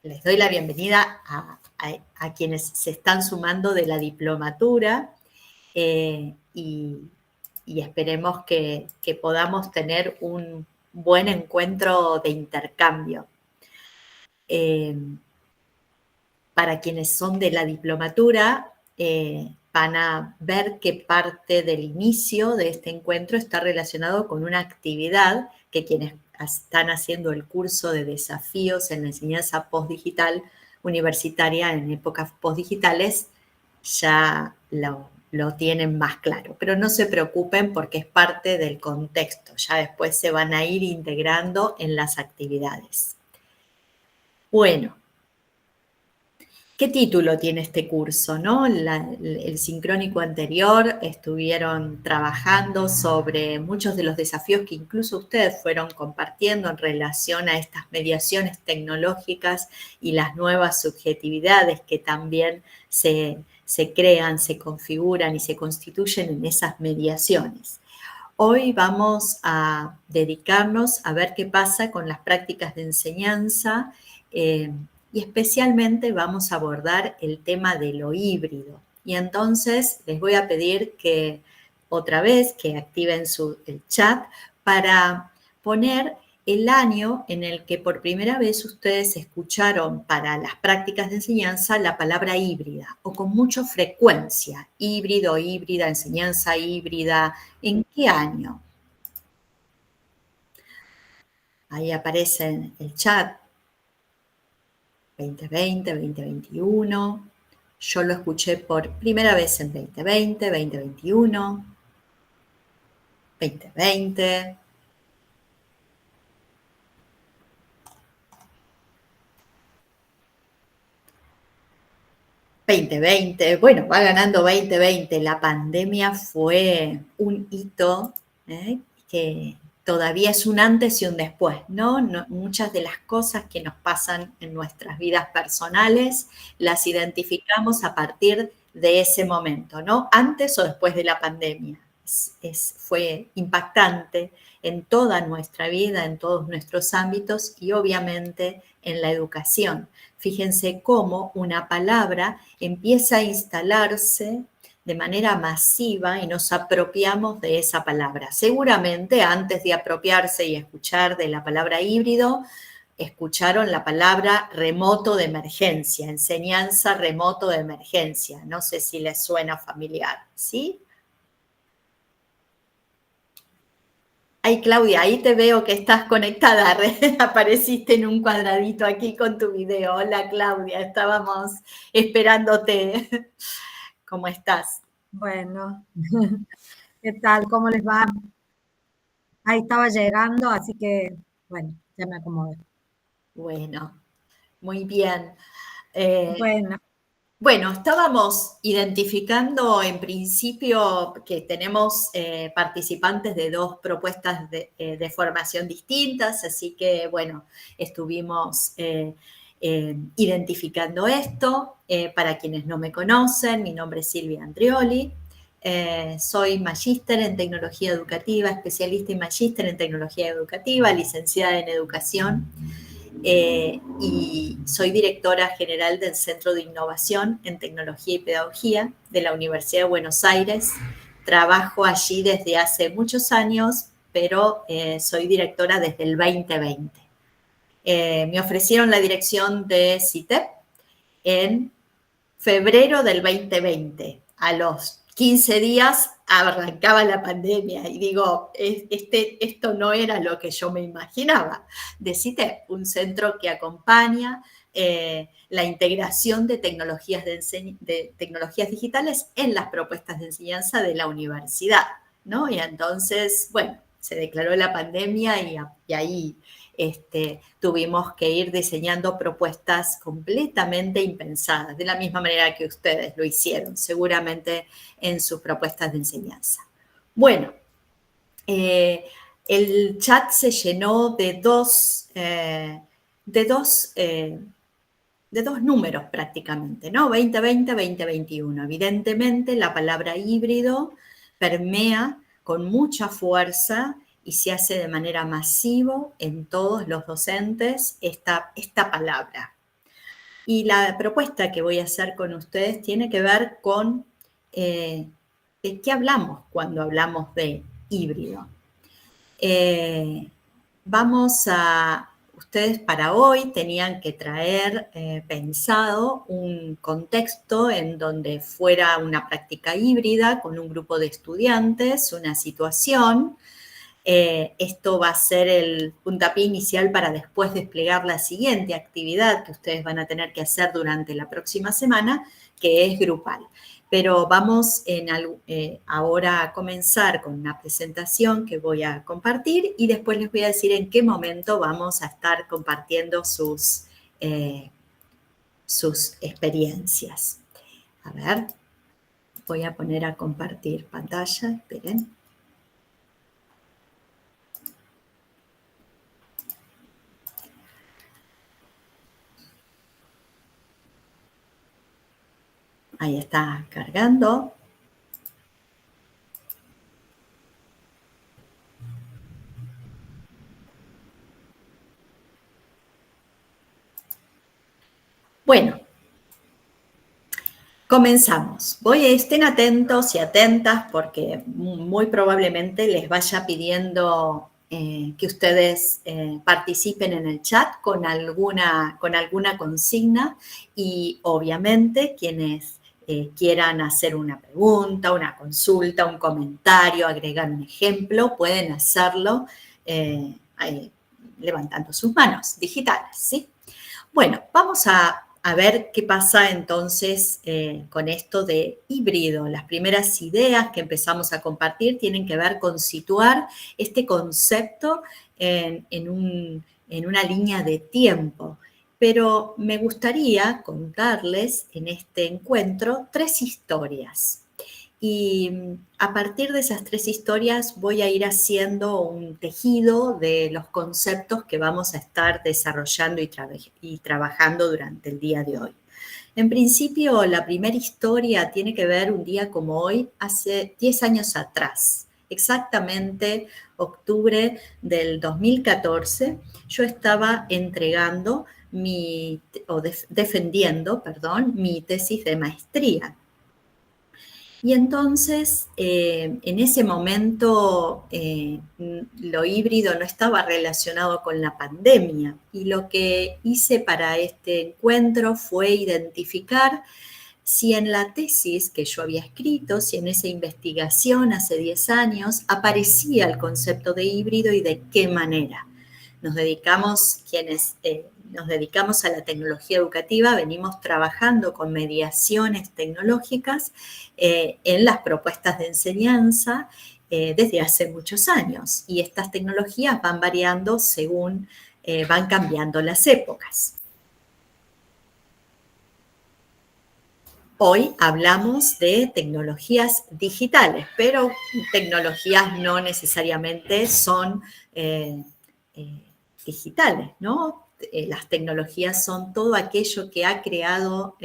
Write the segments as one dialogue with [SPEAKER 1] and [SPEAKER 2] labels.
[SPEAKER 1] Les doy la bienvenida a quienes se están sumando de la diplomatura y esperemos que podamos tener un buen encuentro de intercambio. Para quienes son de la diplomatura, van a ver que parte del inicio de este encuentro está relacionado con una actividad que quienes están haciendo el curso de desafíos en la enseñanza postdigital universitaria en épocas postdigitales ya lo tienen más claro. Pero no se preocupen porque es parte del contexto. Ya después se van a ir integrando en las actividades. Bueno. ¿Qué título tiene este curso, no? El sincrónico anterior estuvieron trabajando sobre muchos de los desafíos que incluso ustedes fueron compartiendo en relación a estas mediaciones tecnológicas y las nuevas subjetividades que también se crean, se configuran y se constituyen en esas mediaciones. Hoy vamos a dedicarnos a ver qué pasa con las prácticas de enseñanza y especialmente vamos a abordar el tema de lo híbrido. Y entonces les voy a pedir que otra vez que activen el chat para poner el año en el que por primera vez ustedes escucharon para las prácticas de enseñanza la palabra híbrida o con mucha frecuencia, híbrido, híbrida, enseñanza híbrida. ¿En qué año? Ahí aparece en el chat. 2020, 2021. Yo lo escuché por primera vez en 2020, 2021, 2020. Bueno, va ganando 2020. La pandemia fue un hito que todavía es un antes y un después, ¿no? Muchas de las cosas que nos pasan en nuestras vidas personales las identificamos a partir de ese momento, ¿no? Antes o después de la pandemia. Fue impactante en toda nuestra vida, en todos nuestros ámbitos y obviamente en la educación. Fíjense cómo una palabra empieza a instalarse de manera masiva y nos apropiamos de esa palabra. Seguramente antes de apropiarse y escuchar de la palabra híbrido, escucharon la palabra remoto de emergencia, enseñanza remoto de emergencia. No sé si les suena familiar, ¿sí? Ay, Claudia, ahí te veo que estás conectada. Apareciste en un cuadradito aquí con tu video. Hola, Claudia, estábamos esperándote. ¿Cómo estás?
[SPEAKER 2] Bueno, ¿qué tal? ¿Cómo les va? Ahí estaba llegando, así que, bueno, ya me acomodé.
[SPEAKER 1] Bueno, muy bien.
[SPEAKER 2] Bueno,
[SPEAKER 1] Bueno, estábamos identificando en principio que tenemos participantes de dos propuestas de formación distintas, así que, bueno, estuvimos identificando esto. Para quienes no me conocen, mi nombre es Silvia Andrioli, soy magíster en tecnología educativa, especialista y magíster en tecnología educativa, licenciada en educación. Y soy directora general del Centro de Innovación en Tecnología y Pedagogía de la Universidad de Buenos Aires. Trabajo allí desde hace muchos años, pero soy directora desde el 2020. Me ofrecieron la dirección de CITEP en febrero del 2020. A los 15 días arrancaba la pandemia y digo, esto no era lo que yo me imaginaba. De CITEP, un centro que acompaña la integración de tecnologías digitales en las propuestas de enseñanza de la universidad, ¿no? Y entonces, bueno, se declaró la pandemia y ahí tuvimos que ir diseñando propuestas completamente impensadas, de la misma manera que ustedes lo hicieron, seguramente en sus propuestas de enseñanza. Bueno, el chat se llenó de dos números prácticamente, ¿no? 2020, 2021. Evidentemente, la palabra híbrido permea con mucha fuerza y se hace de manera masiva en todos los docentes esta palabra. Y la propuesta que voy a hacer con ustedes tiene que ver con de qué hablamos cuando hablamos de híbrido. Ustedes para hoy tenían que traer pensado un contexto en donde fuera una práctica híbrida con un grupo de estudiantes, una situación. Esto va a ser el puntapié inicial para después desplegar la siguiente actividad que ustedes van a tener que hacer durante la próxima semana, que es grupal. Pero vamos ahora a comenzar con una presentación que voy a compartir y después les voy a decir en qué momento vamos a estar compartiendo sus experiencias. A ver, voy a poner a compartir pantalla, esperen. Ahí está cargando. Bueno, comenzamos. Estén atentos y atentas porque muy probablemente les vaya pidiendo que ustedes participen en el chat con alguna consigna y obviamente quienes quieran hacer una pregunta, una consulta, un comentario, agregar un ejemplo, pueden hacerlo levantando sus manos digitales, ¿sí? Bueno, vamos a ver qué pasa entonces con esto de híbrido. Las primeras ideas que empezamos a compartir tienen que ver con situar este concepto en una línea de tiempo. Pero me gustaría contarles en este encuentro 3 historias. Y a partir de esas 3 historias voy a ir haciendo un tejido de los conceptos que vamos a estar desarrollando y trabajando durante el día de hoy. En principio, la primera historia tiene que ver un día como hoy, hace 10 años atrás, exactamente octubre del 2014, yo estaba entregando defendiendo, mi tesis de maestría. Y entonces, en ese momento, lo híbrido no estaba relacionado con la pandemia. Y lo que hice para este encuentro fue identificar si en la tesis que yo había escrito, si en esa investigación hace 10 años, aparecía el concepto de híbrido y de qué manera. Quienes nos dedicamos a la tecnología educativa, venimos trabajando con mediaciones tecnológicas en las propuestas de enseñanza desde hace muchos años. Y estas tecnologías van variando según van cambiando las épocas. Hoy hablamos de tecnologías digitales, pero tecnologías no necesariamente son digitales, ¿no? Las tecnologías son todo aquello que ha creado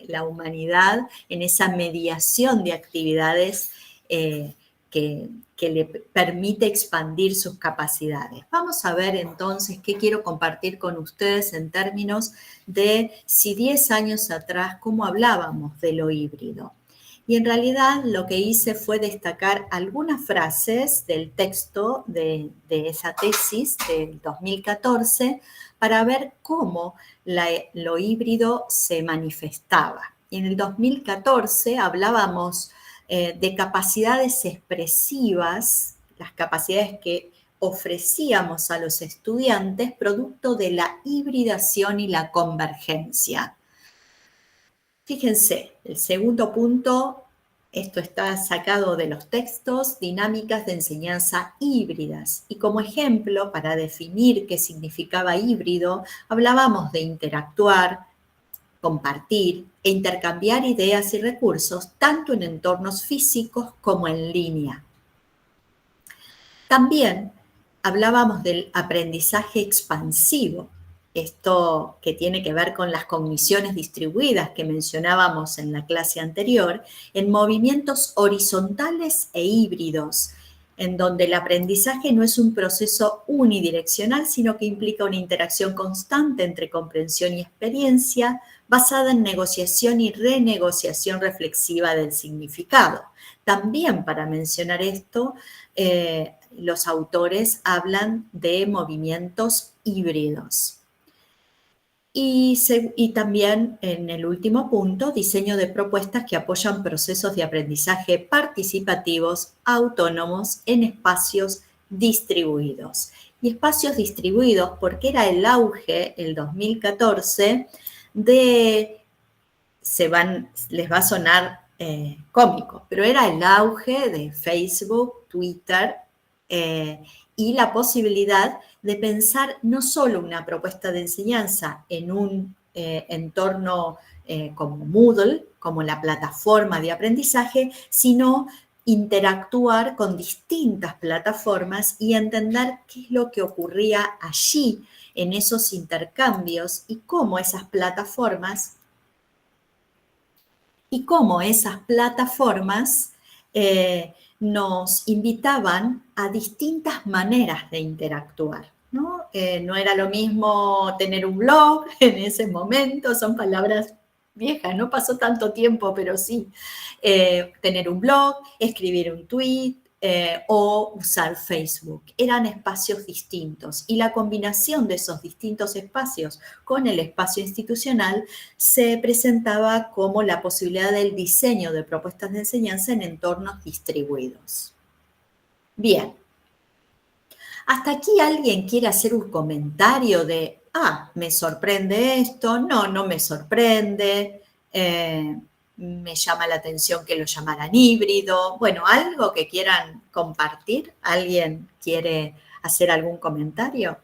[SPEAKER 1] la humanidad en esa mediación de actividades que le permite expandir sus capacidades. Vamos a ver entonces qué quiero compartir con ustedes en términos de si 10 años atrás, cómo hablábamos de lo híbrido. Y en realidad lo que hice fue destacar algunas frases del texto de esa tesis del 2014 para ver cómo lo híbrido se manifestaba. Y en el 2014 hablábamos de capacidades expresivas, las capacidades que ofrecíamos a los estudiantes producto de la hibridación y la convergencia. Fíjense, el segundo punto, esto está sacado de los textos, dinámicas de enseñanza híbridas. Y como ejemplo, para definir qué significaba híbrido, hablábamos de interactuar, compartir e intercambiar ideas y recursos, tanto en entornos físicos como en línea. También hablábamos del aprendizaje expansivo, esto que tiene que ver con las cogniciones distribuidas que mencionábamos en la clase anterior, en movimientos horizontales e híbridos, en donde el aprendizaje no es un proceso unidireccional, sino que implica una interacción constante entre comprensión y experiencia, basada en negociación y renegociación reflexiva del significado. También, para mencionar esto, los autores hablan de movimientos híbridos. Y también, en el último punto, diseño de propuestas que apoyan procesos de aprendizaje participativos, autónomos, en espacios distribuidos. Y espacios distribuidos porque era el auge, el 2014, de, les va a sonar cómico, pero era el auge de Facebook, Twitter, y la posibilidad de pensar no solo una propuesta de enseñanza en un entorno como Moodle, como la plataforma de aprendizaje, sino interactuar con distintas plataformas y entender qué es lo que ocurría allí en esos intercambios y cómo esas plataformas nos invitaban a distintas maneras de interactuar, ¿no? No era lo mismo tener un blog en ese momento, son palabras viejas, no pasó tanto tiempo, pero sí. Tener un blog, escribir un tweet, o usar Facebook. Eran espacios distintos y la combinación de esos distintos espacios con el espacio institucional se presentaba como la posibilidad del diseño de propuestas de enseñanza en entornos distribuidos. Bien. ¿Hasta aquí alguien quiere hacer un comentario de, me sorprende esto, no me sorprende, me llama la atención que lo llamaran híbrido? Bueno, algo que quieran compartir. ¿Alguien quiere hacer algún comentario?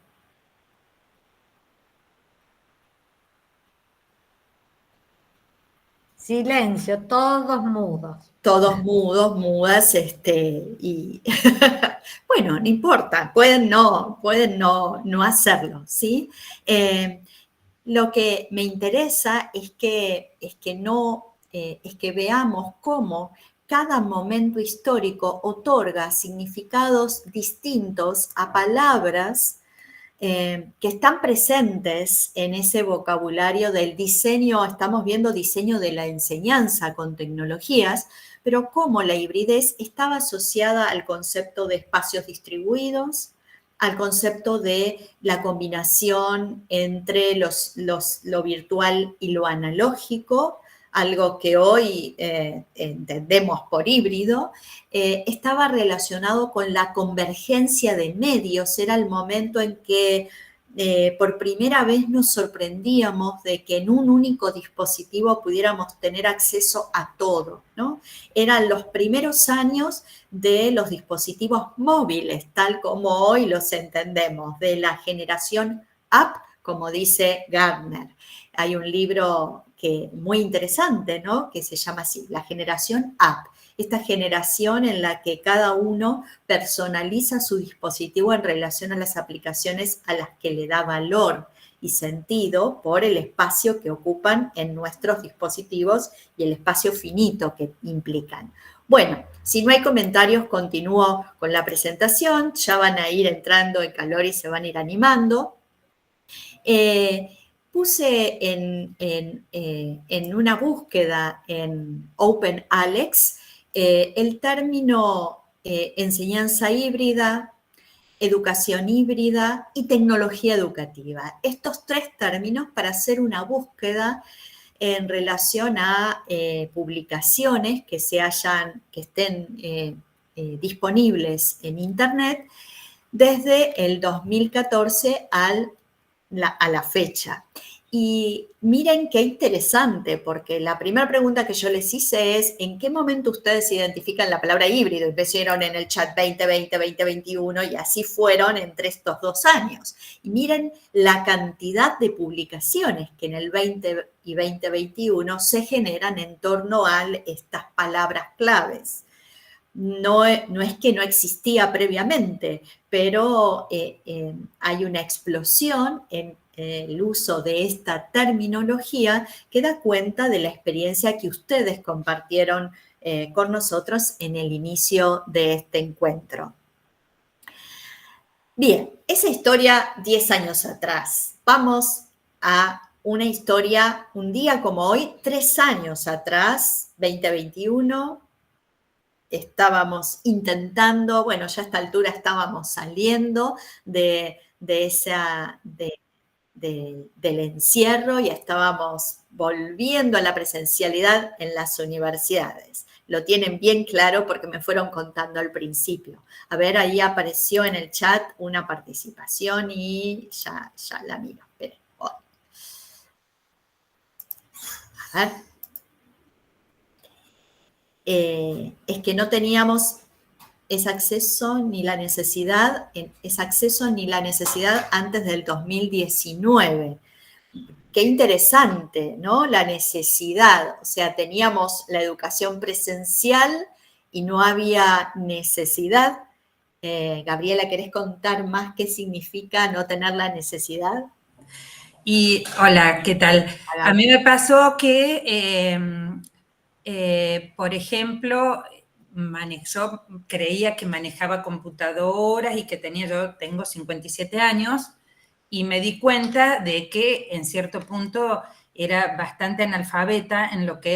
[SPEAKER 2] Silencio, todos mudos.
[SPEAKER 1] Todos mudos, mudas, y bueno, no importa, pueden no hacerlo, ¿sí? Lo que me interesa es que veamos cómo cada momento histórico otorga significados distintos a palabras que están presentes en ese vocabulario del diseño. Estamos viendo diseño de la enseñanza con tecnologías, pero cómo la hibridez estaba asociada al concepto de espacios distribuidos, al concepto de la combinación entre lo virtual y lo analógico, algo que hoy entendemos por híbrido, estaba relacionado con la convergencia de medios. Era el momento en que por primera vez nos sorprendíamos de que en un único dispositivo pudiéramos tener acceso a todo, ¿no? Eran los primeros años de los dispositivos móviles, tal como hoy los entendemos, de la generación app, como dice Gartner. Hay un libro muy interesante, ¿no?, que se llama así, La generación app. Esta generación en la que cada uno personaliza su dispositivo en relación a las aplicaciones a las que le da valor y sentido por el espacio que ocupan en nuestros dispositivos y el espacio finito que implican. Bueno, si no hay comentarios, continúo con la presentación. Ya van a ir entrando en calor y se van a ir animando. Puse en una búsqueda en OpenAlex el término enseñanza híbrida, educación híbrida y tecnología educativa. Estos tres términos para hacer una búsqueda en relación a publicaciones que estén disponibles en Internet desde el 2014 a la fecha. Y miren qué interesante, porque la primera pregunta que yo les hice es, ¿en qué momento ustedes identifican la palabra híbrido? Y pusieron en el chat 2020, 2021, y así fueron entre estos 2 años. Y miren la cantidad de publicaciones que en el 20 y 2021 se generan en torno a estas palabras claves. No es que no existía previamente, pero hay una explosión en el uso de esta terminología que da cuenta de la experiencia que ustedes compartieron con nosotros en el inicio de este encuentro. Bien, esa historia 10 años atrás. Vamos a una historia, un día como hoy, 3 años atrás, 2021, estábamos intentando, bueno, ya a esta altura estábamos saliendo del encierro y estábamos volviendo a la presencialidad en las universidades. Lo tienen bien claro porque me fueron contando al principio. A ver, ahí apareció en el chat una participación y ya la miro. Esperen. Oh. A ver. Es que no teníamos ese acceso ni la necesidad antes del 2019. Qué interesante, ¿no? La necesidad, o sea, teníamos la educación presencial y no había necesidad. Gabriela, ¿querés contar más qué significa no tener la necesidad?
[SPEAKER 3] Y hola, ¿qué tal? A mí me pasó que, por ejemplo, yo creía que manejaba computadoras y que yo tengo 57 años, y me di cuenta de que en cierto punto era bastante analfabeta en lo que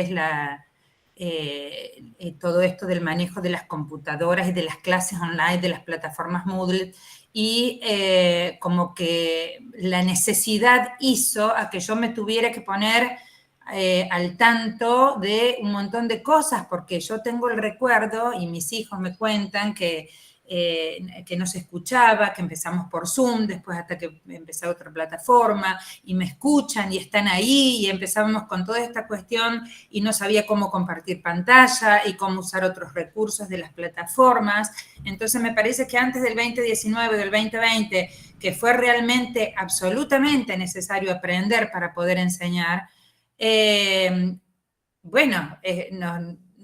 [SPEAKER 3] es todo esto del manejo de las computadoras y de las clases online, de las plataformas Moodle, y como que la necesidad hizo a que yo me tuviera que poner al tanto de un montón de cosas, porque yo tengo el recuerdo, y mis hijos me cuentan que no se escuchaba, que empezamos por Zoom, después hasta que empecé otra plataforma, y me escuchan y están ahí, y empezábamos con toda esta cuestión y no sabía cómo compartir pantalla y cómo usar otros recursos de las plataformas. Entonces me parece que antes del 2019, del 2020, que fue realmente absolutamente necesario aprender para poder enseñar,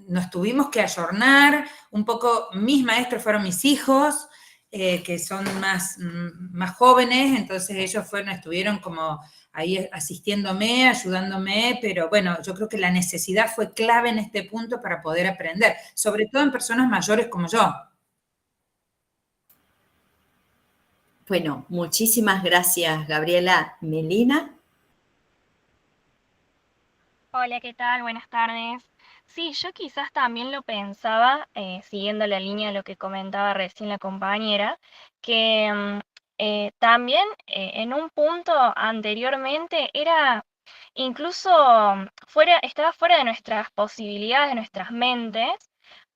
[SPEAKER 3] nos tuvimos que ayornar, un poco, mis maestros fueron mis hijos, que son más jóvenes, entonces ellos estuvieron como ahí asistiéndome, ayudándome, pero bueno, yo creo que la necesidad fue clave en este punto para poder aprender, sobre todo en personas mayores como yo.
[SPEAKER 1] Bueno, muchísimas gracias, Gabriela. Melina.
[SPEAKER 4] Hola, ¿qué tal? Buenas tardes. Sí, yo quizás también lo pensaba, siguiendo la línea de lo que comentaba recién la compañera, que también en un punto anteriormente era incluso estaba fuera de nuestras posibilidades, de nuestras mentes,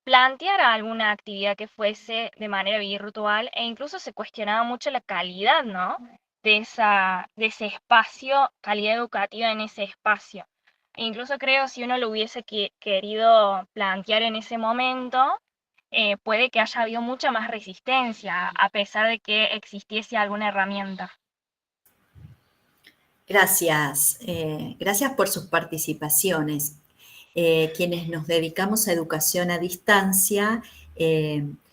[SPEAKER 4] plantear alguna actividad que fuese de manera virtual e incluso se cuestionaba mucho la calidad, ¿no? De ese espacio, calidad educativa en ese espacio. Incluso creo si uno lo hubiese querido plantear en ese momento, puede que haya habido mucha más resistencia, a pesar de que existiese alguna herramienta.
[SPEAKER 1] Gracias, gracias por sus participaciones. Quienes nos dedicamos a educación a distancia,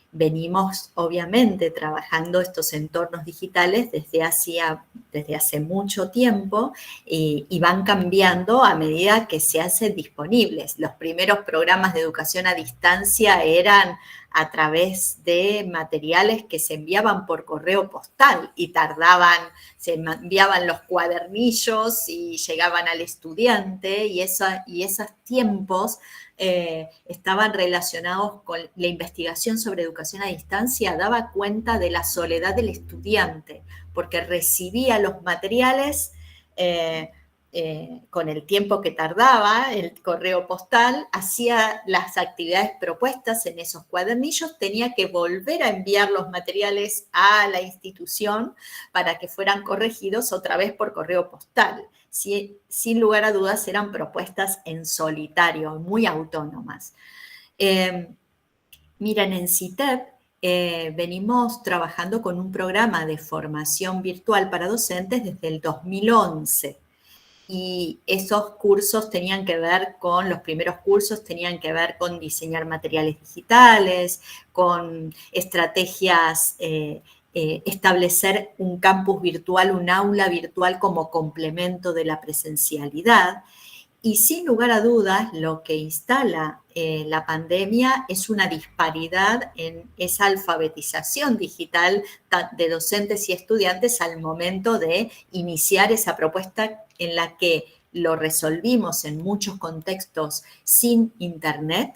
[SPEAKER 1] venimos obviamente trabajando estos entornos digitales desde hace mucho tiempo y van cambiando a medida que se hacen disponibles. Los primeros programas de educación a distancia eran a través de materiales que se enviaban por correo postal y se enviaban los cuadernillos y llegaban al estudiante y esos tiempos estaban relacionados con la investigación sobre educación a distancia, daba cuenta de la soledad del estudiante, porque recibía los materiales con el tiempo que tardaba el correo postal, hacía las actividades propuestas en esos cuadernillos, tenía que volver a enviar los materiales a la institución para que fueran corregidos otra vez por correo postal. Sin lugar a dudas eran propuestas en solitario, muy autónomas. Miren, en CITEP venimos trabajando con un programa de formación virtual para docentes desde el 2011. Y esos cursos tenían que ver los primeros cursos tenían que ver con diseñar materiales digitales, con estrategias, establecer un campus virtual, un aula virtual como complemento de la presencialidad. Y sin lugar a dudas, lo que instala la pandemia es una disparidad en esa alfabetización digital de docentes y estudiantes al momento de iniciar esa propuesta en la que lo resolvimos en muchos contextos sin Internet,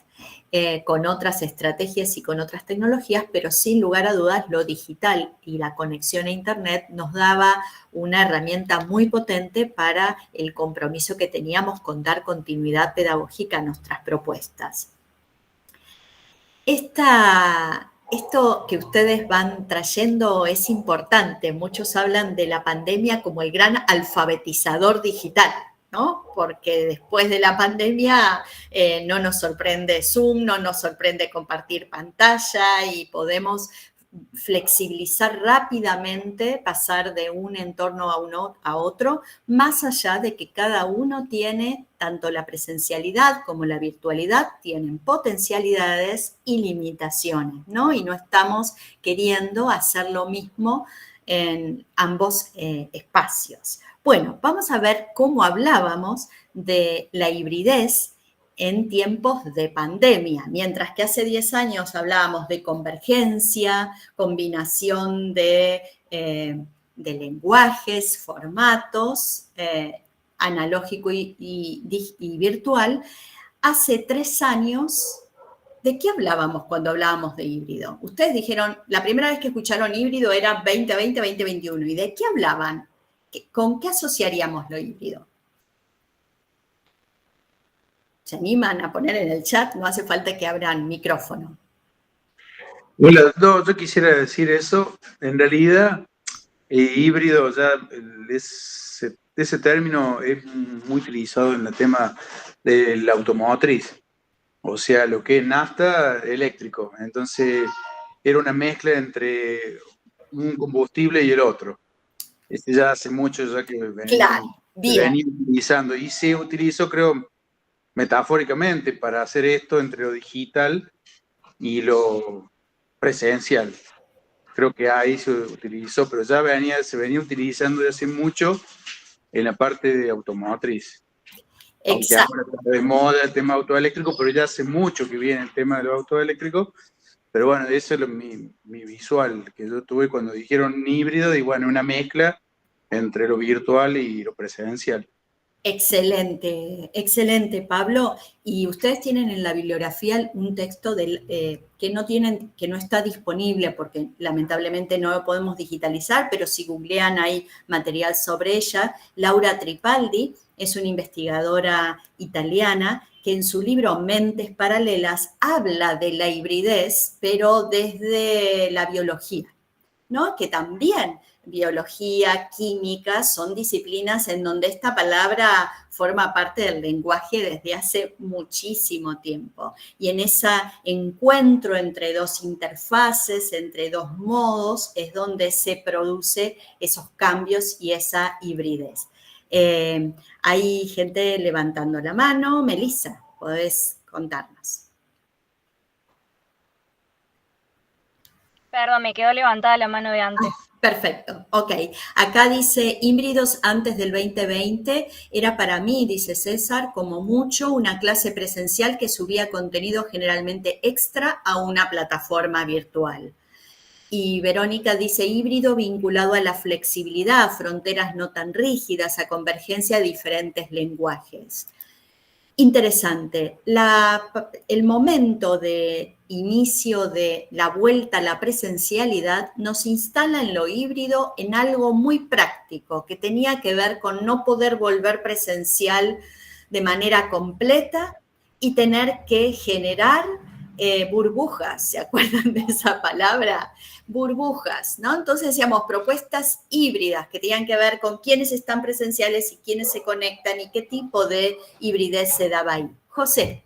[SPEAKER 1] con otras estrategias y con otras tecnologías, pero sin lugar a dudas lo digital y la conexión a Internet nos daba una herramienta muy potente para el compromiso que teníamos con dar continuidad pedagógica a nuestras propuestas. Esto que ustedes van trayendo es importante. Muchos hablan de la pandemia como el gran alfabetizador digital, ¿no? Porque después de la pandemia no nos sorprende Zoom, no nos sorprende compartir pantalla y podemos flexibilizar rápidamente, pasar de un entorno a otro, más allá de que cada uno tiene, tanto la presencialidad como la virtualidad, tienen potencialidades y limitaciones, ¿no? Y no estamos queriendo hacer lo mismo en ambos espacios. Bueno, vamos a ver cómo hablábamos de la hibridez en tiempos de pandemia, mientras que hace 10 años hablábamos de convergencia, combinación de lenguajes, formatos, analógico y virtual. Hace 3 años, ¿de qué hablábamos cuando hablábamos de híbrido? Ustedes dijeron, la primera vez que escucharon híbrido era 2020, 2021. ¿Y de qué hablaban? ¿Con qué asociaríamos lo híbrido? ¿Se animan a poner en el chat? No hace falta que abran micrófono.
[SPEAKER 5] Hola, no, yo quisiera decir eso. En realidad, híbrido, ya ese término es muy utilizado en el tema de la automotriz. O sea, lo que es nafta eléctrico. Entonces, era una mezcla entre un combustible y el otro. Ya hace mucho ya que venía utilizando. Y se utilizó, creo, metafóricamente para hacer esto entre lo digital y lo presencial. Creo que ahí se utilizó, pero ya se venía utilizando desde hace mucho en la parte de automotriz.
[SPEAKER 1] Exacto.
[SPEAKER 5] Aunque ahora está de moda el tema autoeléctrico, pero ya hace mucho que viene el tema de los autoeléctricos. Pero bueno, eso es mi visual que yo tuve cuando dijeron híbrido, y bueno, una mezcla entre lo virtual y lo presencial.
[SPEAKER 1] Excelente, excelente, Pablo. Y ustedes tienen en la bibliografía un texto que no está disponible porque lamentablemente no lo podemos digitalizar, pero si googlean hay material sobre ella. Laura Tripaldi es una investigadora italiana que en su libro Mentes Paralelas habla de la hibridez, pero desde la biología, ¿no? Que también biología, química, son disciplinas en donde esta palabra forma parte del lenguaje desde hace muchísimo tiempo. Y en ese encuentro entre dos interfaces, entre dos modos, es donde se produce esos cambios y esa hibridez. Hay gente levantando la mano. Melissa, ¿podés contarnos?
[SPEAKER 4] Perdón, me quedó levantada la mano de antes.
[SPEAKER 1] Perfecto, ok. Acá dice, híbridos antes del 2020, era para mí, dice César, como mucho una clase presencial que subía contenido generalmente extra a una plataforma virtual. Y Verónica dice, híbrido vinculado a la flexibilidad, a fronteras no tan rígidas, a convergencia de diferentes lenguajes. Interesante. El momento de inicio de la vuelta a la presencialidad nos instala en lo híbrido en algo muy práctico que tenía que ver con no poder volver presencial de manera completa y tener que generar burbujas. ¿Se acuerdan de esa palabra? Burbujas, ¿no? Entonces decíamos propuestas híbridas que tenían que ver con quiénes están presenciales y quiénes se conectan y qué tipo de hibridez se daba ahí. José,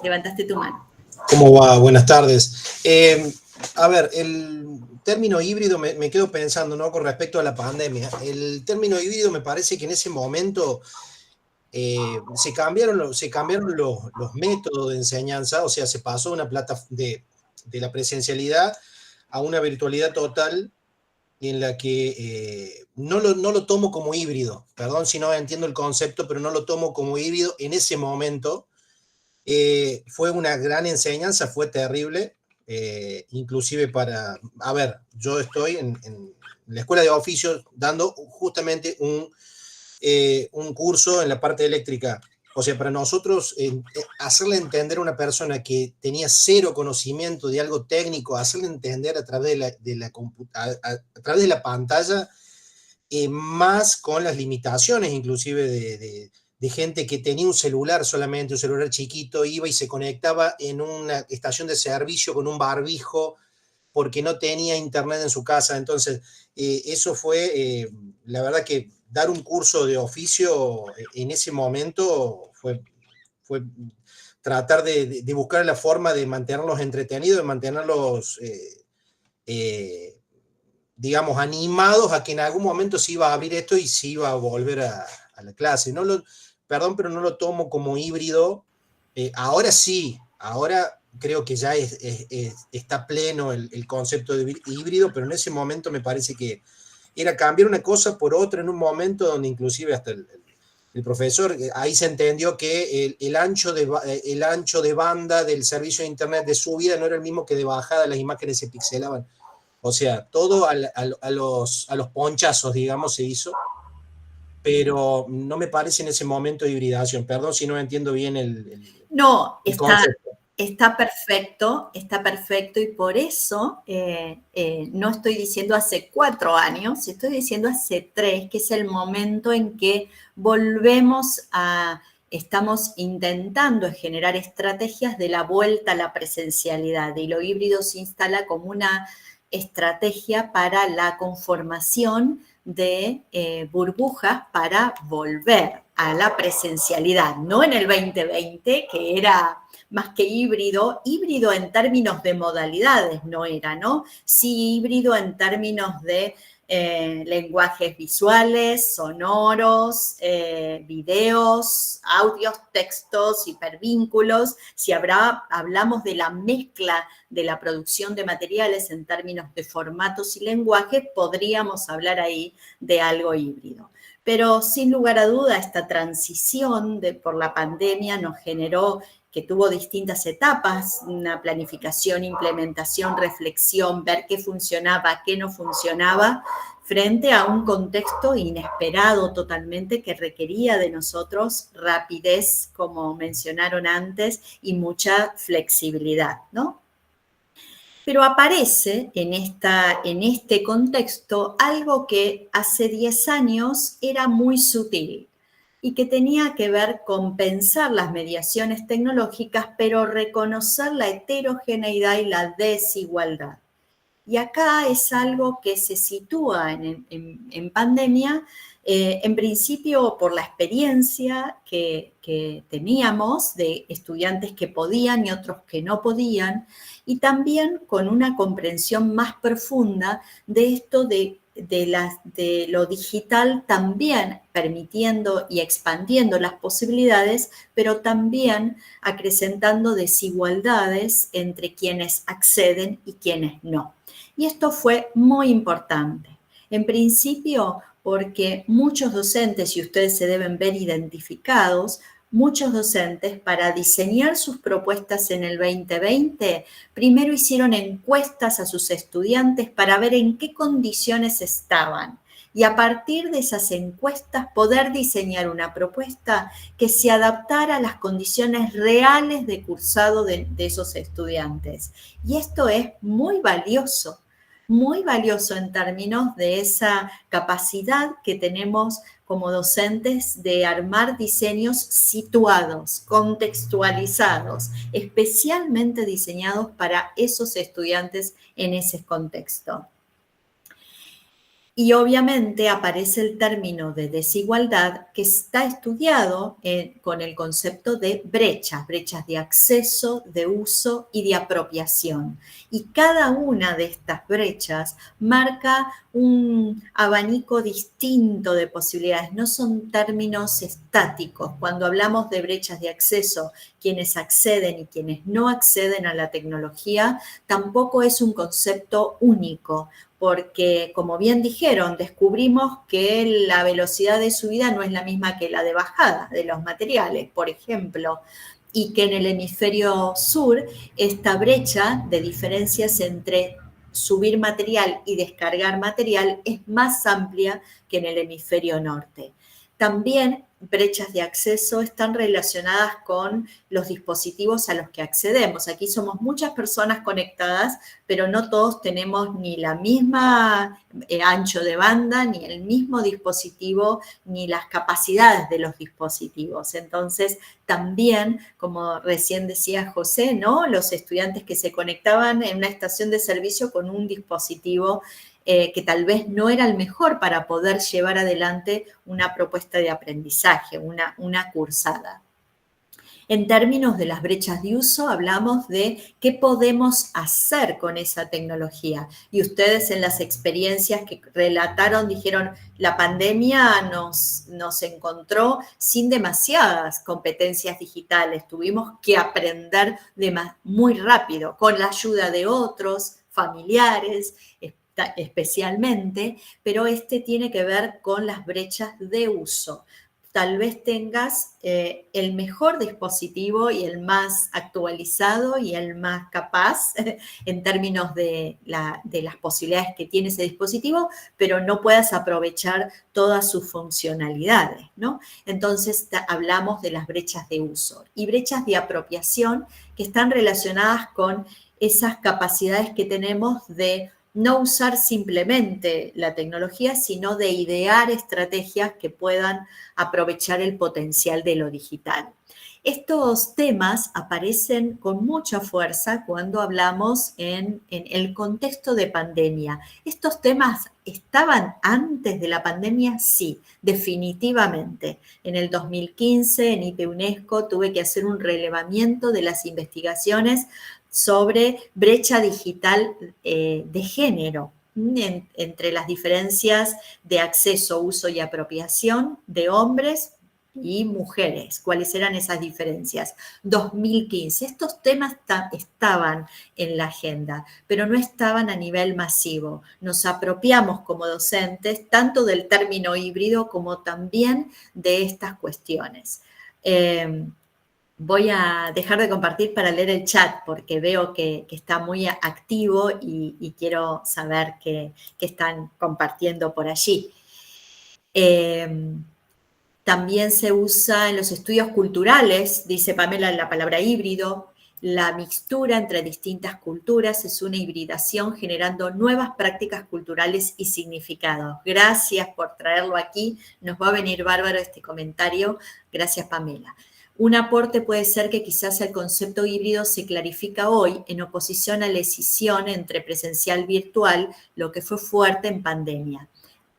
[SPEAKER 1] levantaste tu mano.
[SPEAKER 6] ¿Cómo va? Buenas tardes. A ver, el término híbrido me quedo pensando, ¿no? Con respecto a la pandemia. El término híbrido me parece que en ese momento se cambiaron los métodos de enseñanza, o sea, se pasó de la presencialidad a una virtualidad total en la que no lo tomo como híbrido. Perdón si no entiendo el concepto, pero no lo tomo como híbrido en ese momento. Fue una gran enseñanza, fue terrible, inclusive para, a ver, yo estoy en la escuela de oficios dando justamente un curso en la parte eléctrica. O sea, para nosotros hacerle entender a una persona que tenía cero conocimiento de algo técnico, hacerle entender a través a través de la pantalla, más con las limitaciones inclusive de gente que tenía un celular solamente, un celular chiquito, iba y se conectaba en una estación de servicio con un barbijo porque no tenía internet en su casa. Entonces, eso fue, la verdad que dar un curso de oficio en ese momento fue tratar de buscar la forma de mantenerlos entretenidos, de mantenerlos, digamos, animados a que en algún momento se iba a abrir esto y se iba a volver a la clase. Perdón, pero no lo tomo como híbrido. Ahora sí, ahora creo que ya está pleno el concepto de híbrido, pero en ese momento me parece que era cambiar una cosa por otra en un momento donde inclusive hasta el profesor, ahí se entendió que el ancho de banda del servicio de internet de subida no era el mismo que de bajada, las imágenes se pixelaban. O sea, todo a los ponchazos, digamos, se hizo, pero no me parece en ese momento de hibridación. Perdón si no entiendo bien el concepto.
[SPEAKER 1] Está perfecto, y por eso no estoy diciendo hace 4 años, estoy diciendo hace 3, que es el momento en que estamos intentando generar estrategias de la vuelta a la presencialidad, y lo híbrido se instala como una estrategia para la conformación de burbujas para volver a la presencialidad, no en el 2020, que era más que híbrido en términos de modalidades no era, ¿no? Sí híbrido en términos de lenguajes visuales, sonoros, videos, audios, textos, hipervínculos. Si hablamos de la mezcla de la producción de materiales en términos de formatos y lenguajes, podríamos hablar ahí de algo híbrido. Pero sin lugar a duda, esta transición por la pandemia nos generó que tuvo distintas etapas, una planificación, implementación, reflexión, ver qué funcionaba, qué no funcionaba, frente a un contexto inesperado totalmente que requería de nosotros rapidez, como mencionaron antes, y mucha flexibilidad, ¿no? Pero aparece en este contexto algo que hace 10 años era muy sutil y que tenía que ver con pensar las mediaciones tecnológicas, pero reconocer la heterogeneidad y la desigualdad. Y acá es algo que se sitúa en pandemia, en principio por la experiencia que teníamos de estudiantes que podían y otros que no podían, y también con una comprensión más profunda de esto de lo digital también permitiendo y expandiendo las posibilidades, pero también acrecentando desigualdades entre quienes acceden y quienes no. Y esto fue muy importante. En principio, porque muchos docentes, y ustedes se deben ver identificados, muchos docentes para diseñar sus propuestas en el 2020, primero hicieron encuestas a sus estudiantes para ver en qué condiciones estaban y a partir de esas encuestas poder diseñar una propuesta que se adaptara a las condiciones reales de cursado de esos estudiantes. Y esto es muy valioso en términos de esa capacidad que tenemos como docentes de armar diseños situados, contextualizados, especialmente diseñados para esos estudiantes en ese contexto. Y obviamente aparece el término de desigualdad que está estudiado con el concepto de brechas de acceso, de uso y de apropiación. Y cada una de estas brechas marca un abanico distinto de posibilidades, no son términos estáticos. Cuando hablamos de brechas de acceso, quienes acceden y quienes no acceden a la tecnología, tampoco es un concepto único, porque, como bien dijeron, descubrimos que la velocidad de subida no es la misma que la de bajada de los materiales, por ejemplo, y que en el hemisferio sur esta brecha de diferencias entre subir material y descargar material es más amplia que en el hemisferio norte. También brechas de acceso están relacionadas con los dispositivos a los que accedemos. Aquí somos muchas personas conectadas, pero no todos tenemos ni la misma ancho de banda, ni el mismo dispositivo, ni las capacidades de los dispositivos. Entonces, también, como recién decía José, ¿no? Los estudiantes que se conectaban en una estación de servicio con un dispositivo que tal vez no era el mejor para poder llevar adelante una propuesta de aprendizaje, una cursada. En términos de las brechas de uso, hablamos de qué podemos hacer con esa tecnología. Y ustedes en las experiencias que relataron dijeron, la pandemia nos encontró sin demasiadas competencias digitales. Tuvimos que aprender muy rápido, con la ayuda de otros, familiares, especialmente, pero tiene que ver con las brechas de uso. Tal vez tengas el mejor dispositivo y el más actualizado y el más capaz en términos de las posibilidades que tiene ese dispositivo, pero no puedas aprovechar todas sus funcionalidades, ¿no? Entonces hablamos de las brechas de uso y brechas de apropiación que están relacionadas con esas capacidades que tenemos de no usar simplemente la tecnología, sino de idear estrategias que puedan aprovechar el potencial de lo digital. Estos temas aparecen con mucha fuerza cuando hablamos en el contexto de pandemia. ¿Estos temas estaban antes de la pandemia? Sí, definitivamente. En el 2015, en IP UNESCO, tuve que hacer un relevamiento de las investigaciones sobre brecha digital de género, entre las diferencias de acceso, uso y apropiación de hombres y mujeres. ¿Cuáles eran esas diferencias? 2015. Estos temas estaban en la agenda, pero no estaban a nivel masivo. Nos apropiamos como docentes tanto del término híbrido como también de estas cuestiones. Voy a dejar de compartir para leer el chat porque veo que está muy activo y quiero saber qué están compartiendo por allí. También se usa en los estudios culturales, dice Pamela, la palabra híbrido. La mixtura entre distintas culturas es una hibridación generando nuevas prácticas culturales y significados. Gracias por traerlo aquí. Nos va a venir bárbaro este comentario. Gracias, Pamela. Un aporte puede ser que quizás el concepto híbrido se clarifica hoy en oposición a la escisión entre presencial y virtual, lo que fue fuerte en pandemia.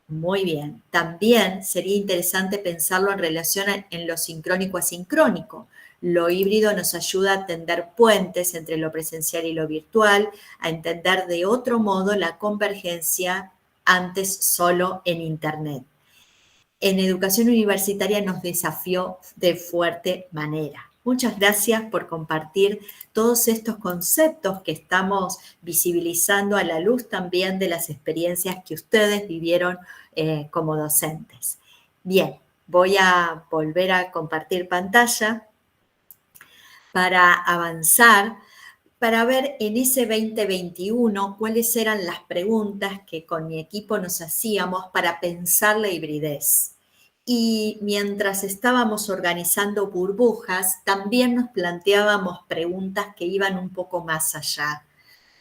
[SPEAKER 1] Muy bien. También sería interesante pensarlo en relación en lo sincrónico asincrónico. Lo híbrido nos ayuda a tender puentes entre lo presencial y lo virtual, a entender de otro modo la convergencia antes solo en Internet. En educación universitaria nos desafió de fuerte manera. Muchas gracias por compartir todos estos conceptos que estamos visibilizando a la luz también de las experiencias que ustedes vivieron como docentes. Bien, voy a volver a compartir pantalla para avanzar, para ver en ese 2021 cuáles eran las preguntas que con mi equipo nos hacíamos para pensar la hibridez. Y mientras estábamos organizando burbujas, también nos planteábamos preguntas que iban un poco más allá.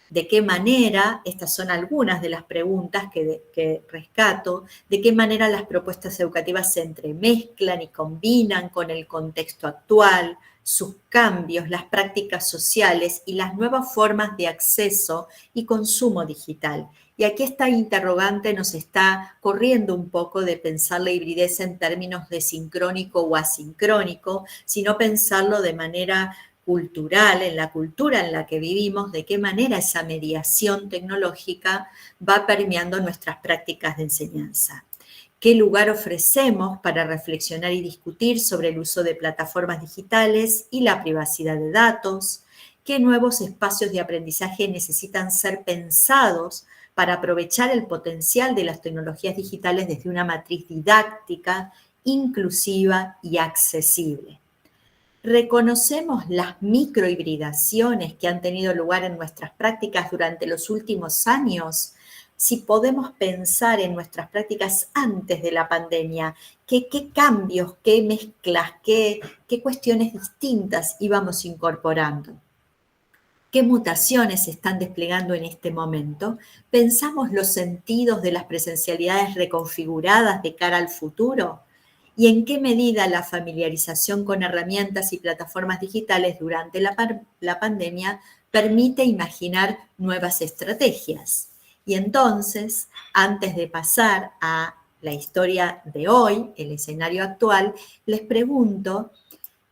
[SPEAKER 1] ¿De qué manera, estas son algunas de las preguntas que rescato, de qué manera las propuestas educativas se entremezclan y combinan con el contexto actual, sus cambios, las prácticas sociales y las nuevas formas de acceso y consumo digital? Y aquí esta interrogante nos está corriendo un poco de pensar la hibridez en términos de sincrónico o asincrónico, sino pensarlo de manera cultural, en la cultura en la que vivimos, de qué manera esa mediación tecnológica va permeando nuestras prácticas de enseñanza. ¿Qué lugar ofrecemos para reflexionar y discutir sobre el uso de plataformas digitales y la privacidad de datos? ¿Qué nuevos espacios de aprendizaje necesitan ser pensados para aprovechar el potencial de las tecnologías digitales desde una matriz didáctica, inclusiva y accesible. Reconocemos las microhibridaciones que han tenido lugar en nuestras prácticas durante los últimos años. Si podemos pensar en nuestras prácticas antes de la pandemia, qué cambios, qué mezclas, qué cuestiones distintas íbamos incorporando. ¿Qué mutaciones se están desplegando en este momento? ¿Pensamos los sentidos de las presencialidades reconfiguradas de cara al futuro? ¿Y en qué medida la familiarización con herramientas y plataformas digitales durante la pandemia permite imaginar nuevas estrategias? Y entonces, antes de pasar a la historia de hoy, el escenario actual, les pregunto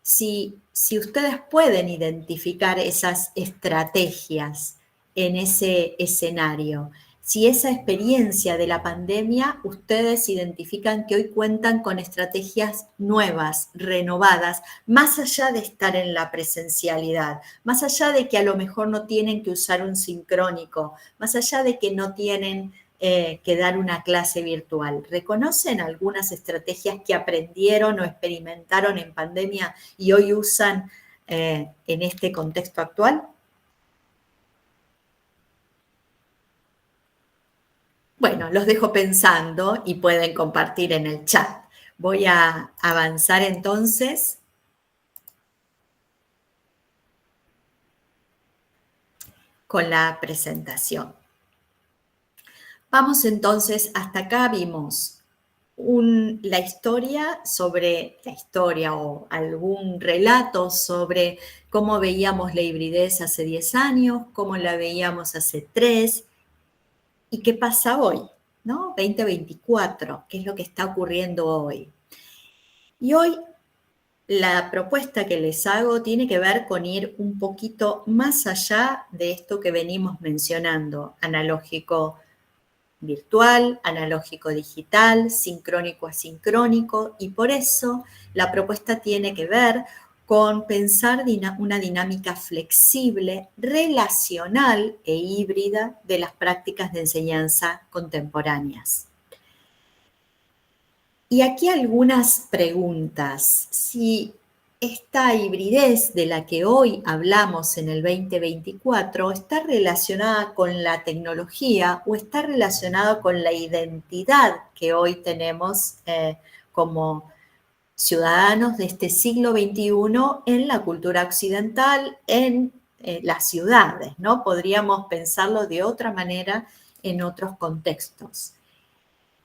[SPEAKER 1] si ustedes pueden identificar esas estrategias en ese escenario. Si esa experiencia de la pandemia, ustedes identifican que hoy cuentan con estrategias nuevas, renovadas, más allá de estar en la presencialidad, más allá de que a lo mejor no tienen que usar un sincrónico, más allá de que no tienen que dar una clase virtual. ¿Reconocen algunas estrategias que aprendieron o experimentaron en pandemia y hoy usan en este contexto actual? Bueno, los dejo pensando y pueden compartir en el chat. Voy a avanzar entonces. Con la presentación. Vamos entonces, hasta acá vimos la historia o algún relato sobre cómo veíamos la hibridez hace 10 años, cómo la veíamos hace 3 y qué pasa hoy, ¿no? 2024, qué es lo que está ocurriendo hoy. Y hoy la propuesta que les hago tiene que ver con ir un poquito más allá de esto que venimos mencionando, analógico virtual, analógico digital, sincrónico asincrónico, y por eso la propuesta tiene que ver con pensar una dinámica flexible, relacional e híbrida de las prácticas de enseñanza contemporáneas. Y aquí algunas preguntas. Si esta hibridez de la que hoy hablamos en el 2024 está relacionada con la tecnología o está relacionada con la identidad que hoy tenemos como ciudadanos de este siglo XXI en la cultura occidental, en las ciudades, ¿no? Podríamos pensarlo de otra manera en otros contextos.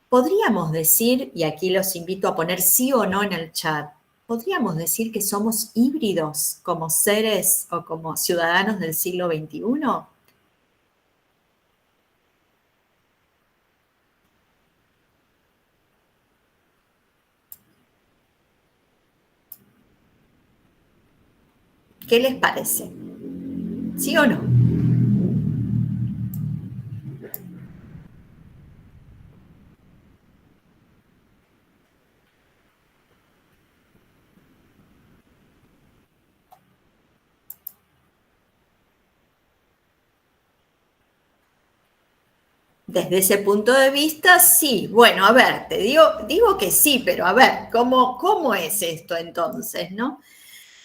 [SPEAKER 1] Podríamos decir, y aquí los invito a poner sí o no en el chat, ¿podríamos decir que somos híbridos como seres o como ciudadanos del siglo XXI? ¿Qué les parece? ¿Sí o no? Desde ese punto de vista, sí. Bueno, a ver, te digo que sí, pero a ver, ¿cómo es esto entonces, no?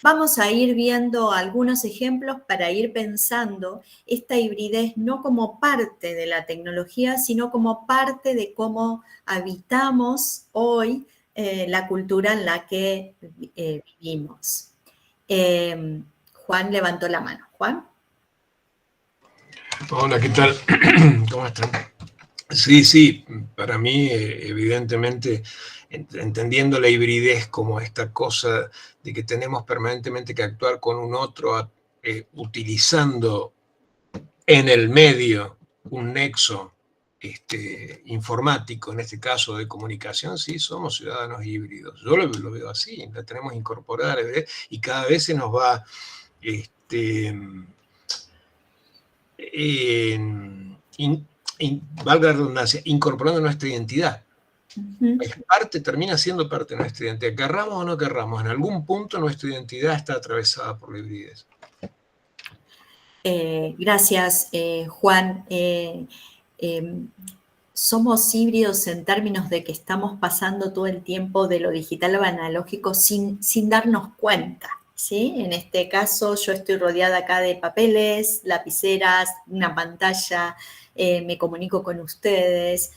[SPEAKER 1] Vamos a ir viendo algunos ejemplos para ir pensando esta hibridez no como parte de la tecnología, sino como parte de cómo habitamos hoy la cultura en la que vivimos. Juan levantó la mano. Juan.
[SPEAKER 7] Hola, ¿qué tal? ¿Cómo están? Sí, para mí, evidentemente, entendiendo la hibridez como esta cosa de que tenemos permanentemente que actuar con un otro, utilizando en el medio un nexo informático, en este caso de comunicación, sí, somos ciudadanos híbridos. Yo lo veo así, la tenemos que incorporar y cada vez se nos va valga la redundancia, incorporando nuestra identidad. Termina siendo parte de nuestra identidad. Querramos o no querramos, en algún punto nuestra identidad está atravesada por la hibridez.
[SPEAKER 1] Gracias, Juan. somos híbridos en términos de que estamos pasando todo el tiempo de lo digital a lo analógico sin darnos cuenta, ¿sí? En este caso yo estoy rodeada acá de papeles, lapiceras, una pantalla, me comunico con ustedes,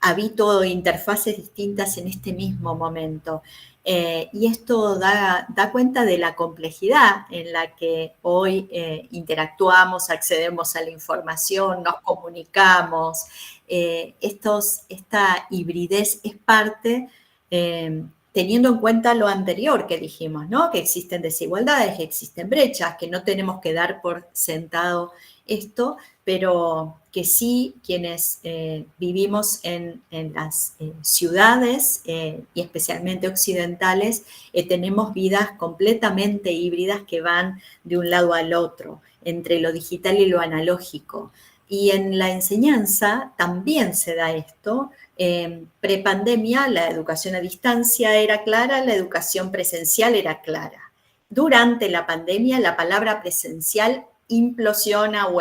[SPEAKER 1] habito interfaces distintas en este mismo momento. Y esto da cuenta de la complejidad en la que hoy interactuamos, accedemos a la información, nos comunicamos. Esta hibridez es parte, teniendo en cuenta lo anterior que dijimos, ¿no? Que existen desigualdades, que existen brechas, que no tenemos que dar por sentado esto, pero que sí quienes vivimos en las ciudades y especialmente occidentales, tenemos vidas completamente híbridas que van de un lado al otro, entre lo digital y lo analógico. Y en la enseñanza también se da esto. Prepandemia, la educación a distancia era clara, la educación presencial era clara. Durante la pandemia, la palabra presencial implosiona o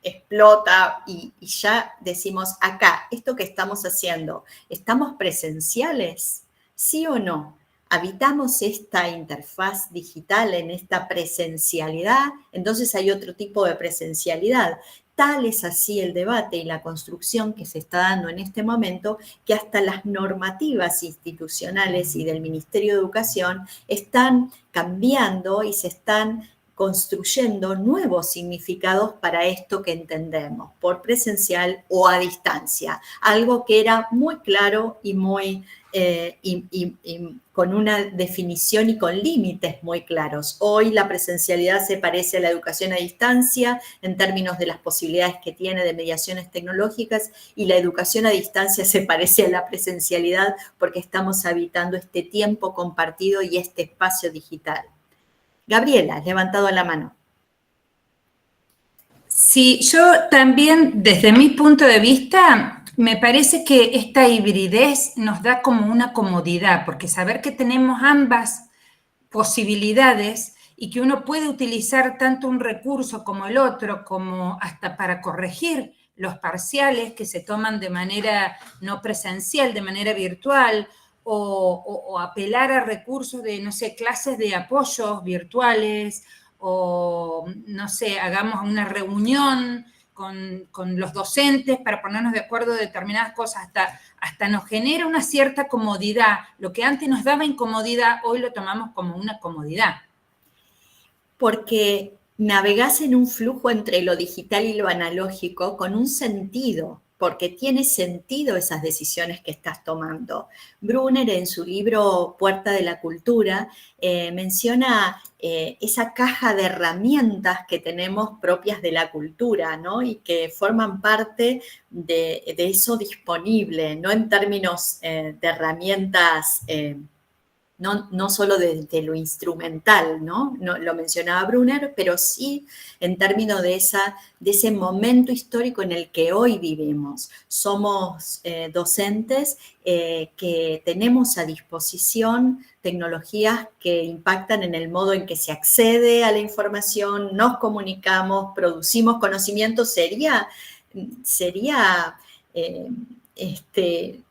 [SPEAKER 1] explota y ya decimos acá, esto que estamos haciendo, ¿estamos presenciales? ¿Sí o no? ¿Habitamos esta interfaz digital en esta presencialidad? Entonces hay otro tipo de presencialidad. Tal es así el debate y la construcción que se está dando en este momento que hasta las normativas institucionales y del Ministerio de Educación están cambiando y se están construyendo nuevos significados para esto que entendemos, por presencial o a distancia. Algo que era muy claro y muy con una definición y con límites muy claros. Hoy la presencialidad se parece a la educación a distancia en términos de las posibilidades que tiene de mediaciones tecnológicas y la educación a distancia se parece a la presencialidad porque estamos habitando este tiempo compartido y este espacio digital. Gabriela, has levantado la mano.
[SPEAKER 3] Sí, yo también, desde mi punto de vista, me parece que esta hibridez nos da como una comodidad, porque saber que tenemos ambas posibilidades y que uno puede utilizar tanto un recurso como el otro, como hasta para corregir los parciales que se toman de manera no presencial, de manera virtual, o apelar a recursos de, no sé, clases de apoyos virtuales, o, no sé, hagamos una reunión con los docentes para ponernos de acuerdo de determinadas cosas, hasta nos genera una cierta comodidad. Lo que antes nos daba incomodidad, hoy lo tomamos como una comodidad.
[SPEAKER 1] Porque navegás en un flujo entre lo digital y lo analógico con un sentido, porque tiene sentido esas decisiones que estás tomando. Brunner, en su libro Puerta de la Cultura, menciona esa caja de herramientas que tenemos propias de la cultura, ¿no? Y que forman parte de eso disponible, no en términos de herramientas no solo de lo instrumental, ¿no? Lo mencionaba Brunner, pero sí en términos de ese momento histórico en el que hoy vivimos. Somos docentes que tenemos a disposición tecnologías que impactan en el modo en que se accede a la información, nos comunicamos, producimos conocimiento. Sería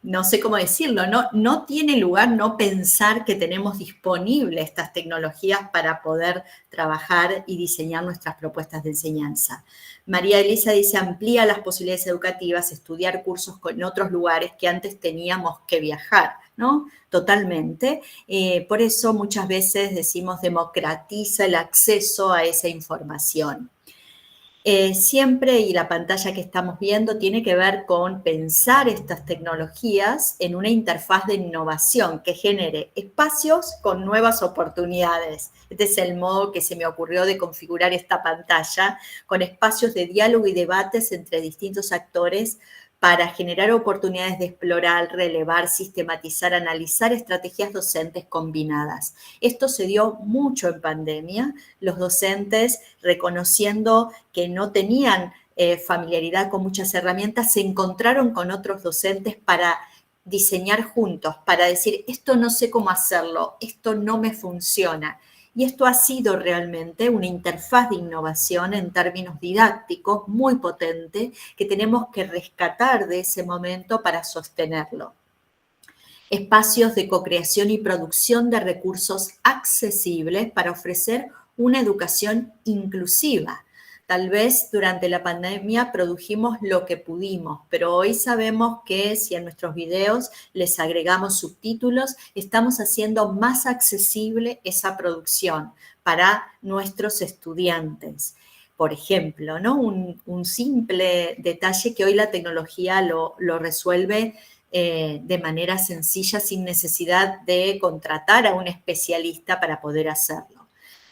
[SPEAKER 1] no sé cómo decirlo, no tiene lugar no pensar que tenemos disponibles estas tecnologías para poder trabajar y diseñar nuestras propuestas de enseñanza. María Elisa dice, amplía las posibilidades educativas, estudiar cursos en otros lugares que antes teníamos que viajar, ¿no? Totalmente. Por eso muchas veces decimos democratiza el acceso a esa información. Siempre, y la pantalla que estamos viendo tiene que ver con pensar estas tecnologías en una interfaz de innovación que genere espacios con nuevas oportunidades. Este es el modo que se me ocurrió de configurar esta pantalla, con espacios de diálogo y debates entre distintos actores para generar oportunidades de explorar, relevar, sistematizar, analizar estrategias docentes combinadas. Esto se dio mucho en pandemia, los docentes reconociendo que no tenían familiaridad con muchas herramientas, se encontraron con otros docentes para diseñar juntos, para decir, esto no sé cómo hacerlo, esto no me funciona. Y esto ha sido realmente una interfaz de innovación en términos didácticos muy potente que tenemos que rescatar de ese momento para sostenerlo. Espacios de co-creación y producción de recursos accesibles para ofrecer una educación inclusiva. Tal vez durante la pandemia produjimos lo que pudimos, pero hoy sabemos que si a nuestros videos les agregamos subtítulos, estamos haciendo más accesible esa producción para nuestros estudiantes. Por ejemplo, ¿no? Un simple detalle que hoy la tecnología lo resuelve de manera sencilla sin necesidad de contratar a un especialista para poder hacerlo.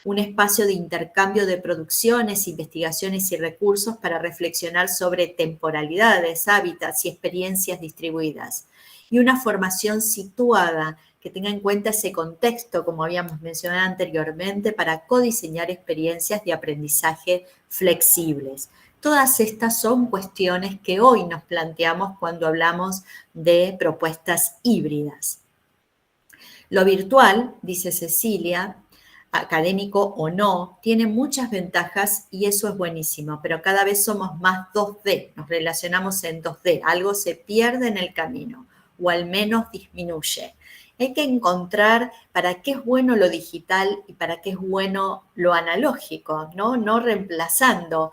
[SPEAKER 1] Un espacio de intercambio de producciones, investigaciones y recursos para reflexionar sobre temporalidades, hábitats y experiencias distribuidas. Y una formación situada que tenga en cuenta ese contexto, como habíamos mencionado anteriormente, para codiseñar experiencias de aprendizaje flexibles. Todas estas son cuestiones que hoy nos planteamos cuando hablamos de propuestas híbridas. Lo virtual, dice Cecilia, académico o no, tiene muchas ventajas y eso es buenísimo, pero cada vez somos más 2D, nos relacionamos en 2D, algo se pierde en el camino o al menos disminuye. Hay que encontrar para qué es bueno lo digital y para qué es bueno lo analógico, no reemplazando.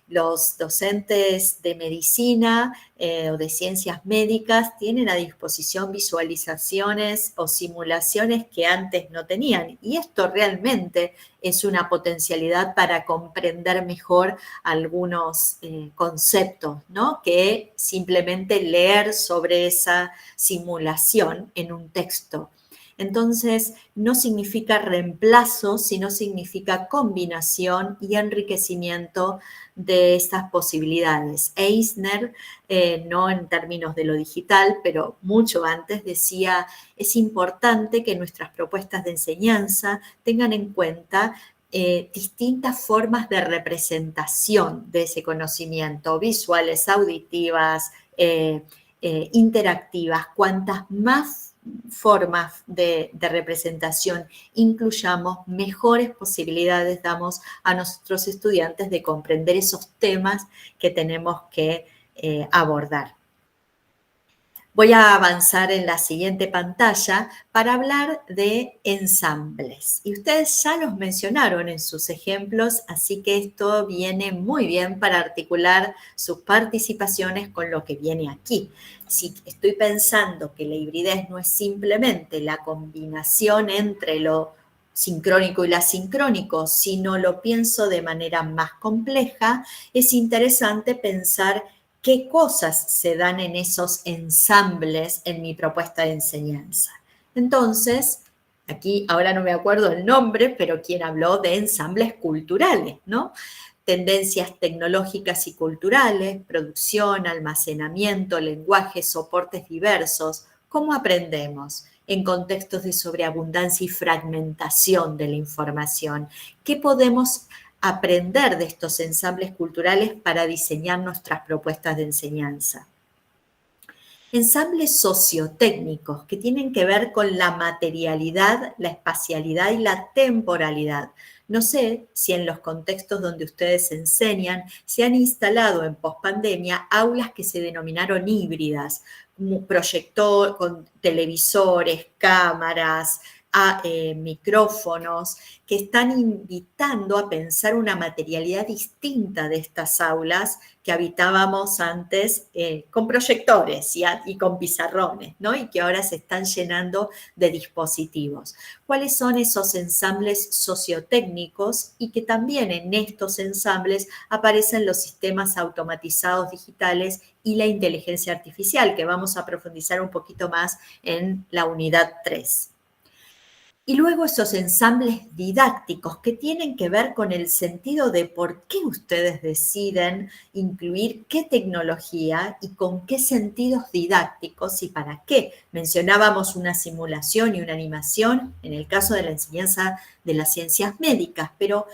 [SPEAKER 1] Los docentes de medicina o de ciencias médicas tienen a disposición visualizaciones o simulaciones que antes no tenían. Y esto realmente es una potencialidad para comprender mejor algunos conceptos, ¿no? Que simplemente leer sobre esa simulación en un texto. Entonces, no significa reemplazo, sino significa combinación y enriquecimiento de estas posibilidades. Eisner, no en términos de lo digital, pero mucho antes, decía, es importante que nuestras propuestas de enseñanza tengan en cuenta distintas formas de representación de ese conocimiento, visuales, auditivas, interactivas. Cuantas más formas de representación incluyamos, mejores posibilidades damos a nuestros estudiantes de comprender esos temas que tenemos que abordar. Voy a avanzar en la siguiente pantalla para hablar de ensambles. Y ustedes ya los mencionaron en sus ejemplos, así que esto viene muy bien para articular sus participaciones con lo que viene aquí. Si estoy pensando que la hibridez no es simplemente la combinación entre lo sincrónico y lo asincrónico, sino lo pienso de manera más compleja, es interesante pensar qué cosas se dan en esos ensambles en mi propuesta de enseñanza. Entonces, aquí ahora no me acuerdo el nombre, pero quien habló de ensambles culturales, ¿no? Tendencias tecnológicas y culturales, producción, almacenamiento, lenguaje, soportes diversos. ¿Cómo aprendemos? En contextos de sobreabundancia y fragmentación de la información. ¿Qué podemos aprender de estos ensambles culturales para diseñar nuestras propuestas de enseñanza? Ensambles sociotécnicos que tienen que ver con la materialidad, la espacialidad y la temporalidad. No sé si en los contextos donde ustedes enseñan se han instalado en pospandemia aulas que se denominaron híbridas, proyector con televisores, cámaras, micrófonos, que están invitando a pensar una materialidad distinta de estas aulas que habitábamos antes con proyectores y con pizarrones, ¿no? Y que ahora se están llenando de dispositivos. ¿Cuáles son esos ensambles sociotécnicos? Y que también en estos ensambles aparecen los sistemas automatizados digitales y la inteligencia artificial, que vamos a profundizar un poquito más en la unidad 3. Y luego esos ensambles didácticos que tienen que ver con el sentido de por qué ustedes deciden incluir qué tecnología y con qué sentidos didácticos y para qué. Mencionábamos una simulación y una animación en el caso de la enseñanza de las ciencias médicas, pero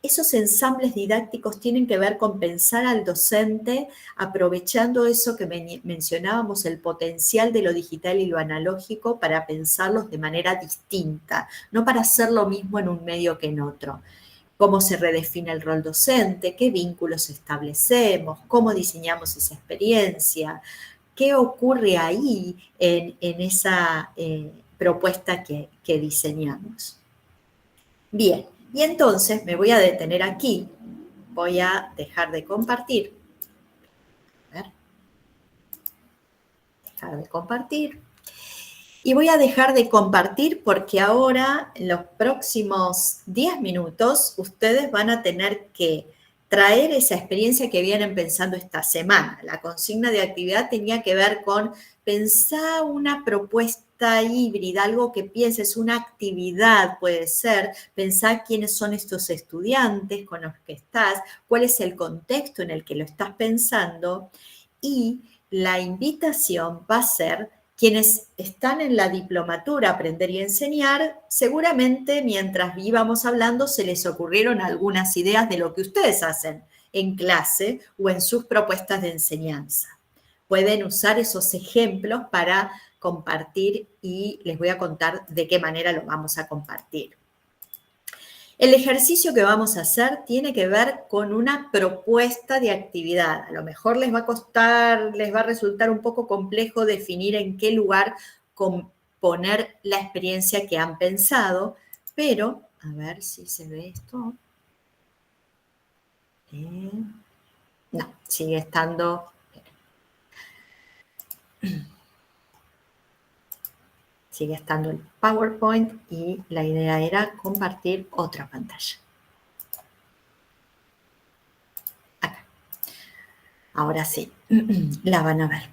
[SPEAKER 1] esos ensambles didácticos tienen que ver con pensar al docente aprovechando eso que mencionábamos, el potencial de lo digital y lo analógico para pensarlos de manera distinta, no para hacer lo mismo en un medio que en otro. Cómo se redefine el rol docente, qué vínculos establecemos, cómo diseñamos esa experiencia, qué ocurre ahí en esa propuesta que diseñamos. Bien, y entonces me voy a detener aquí, voy a dejar de compartir. A ver. Dejar de compartir. Y voy a dejar de compartir porque ahora, en los próximos 10 minutos, ustedes van a tener que traer esa experiencia que vienen pensando esta semana. La consigna de actividad tenía que ver con pensar una propuesta híbrida, algo que pienses, una actividad puede ser, pensar quiénes son estos estudiantes con los que estás, cuál es el contexto en el que lo estás pensando, y la invitación va a ser quienes están en la diplomatura Aprender y Enseñar, seguramente mientras íbamos hablando se les ocurrieron algunas ideas de lo que ustedes hacen en clase o en sus propuestas de enseñanza. Pueden usar esos ejemplos para compartir y les voy a contar de qué manera lo vamos a compartir. El ejercicio que vamos a hacer tiene que ver con una propuesta de actividad. A lo mejor les va a costar, les va a resultar un poco complejo definir en qué lugar poner la experiencia que han pensado, pero, a ver si se ve esto. No, sigue estando. Sigue estando el PowerPoint y la idea era compartir otra pantalla. Acá. Ahora sí, la van a ver.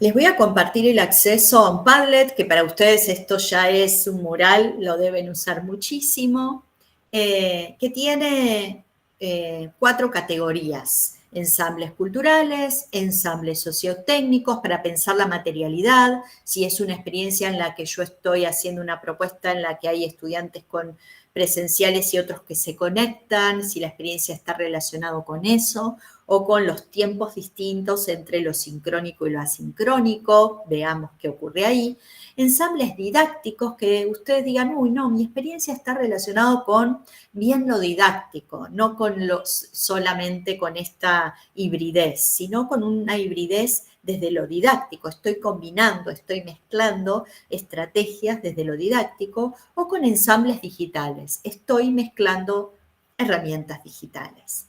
[SPEAKER 1] Les voy a compartir el acceso a un Padlet, que para ustedes esto ya es un mural, lo deben usar muchísimo, que tiene 4 categorías: ensambles culturales, ensambles sociotécnicos para pensar la materialidad, si es una experiencia en la que yo estoy haciendo una propuesta en la que hay estudiantes con presenciales y otros que se conectan, si la experiencia está relacionada con eso, o con los tiempos distintos entre lo sincrónico y lo asincrónico, veamos qué ocurre ahí. Ensambles didácticos que ustedes digan, uy, no, mi experiencia está relacionada con bien lo didáctico, no con solamente con esta hibridez, sino con una hibridez desde lo didáctico. Estoy combinando, estoy mezclando estrategias desde lo didáctico, o con ensambles digitales. Estoy mezclando herramientas digitales.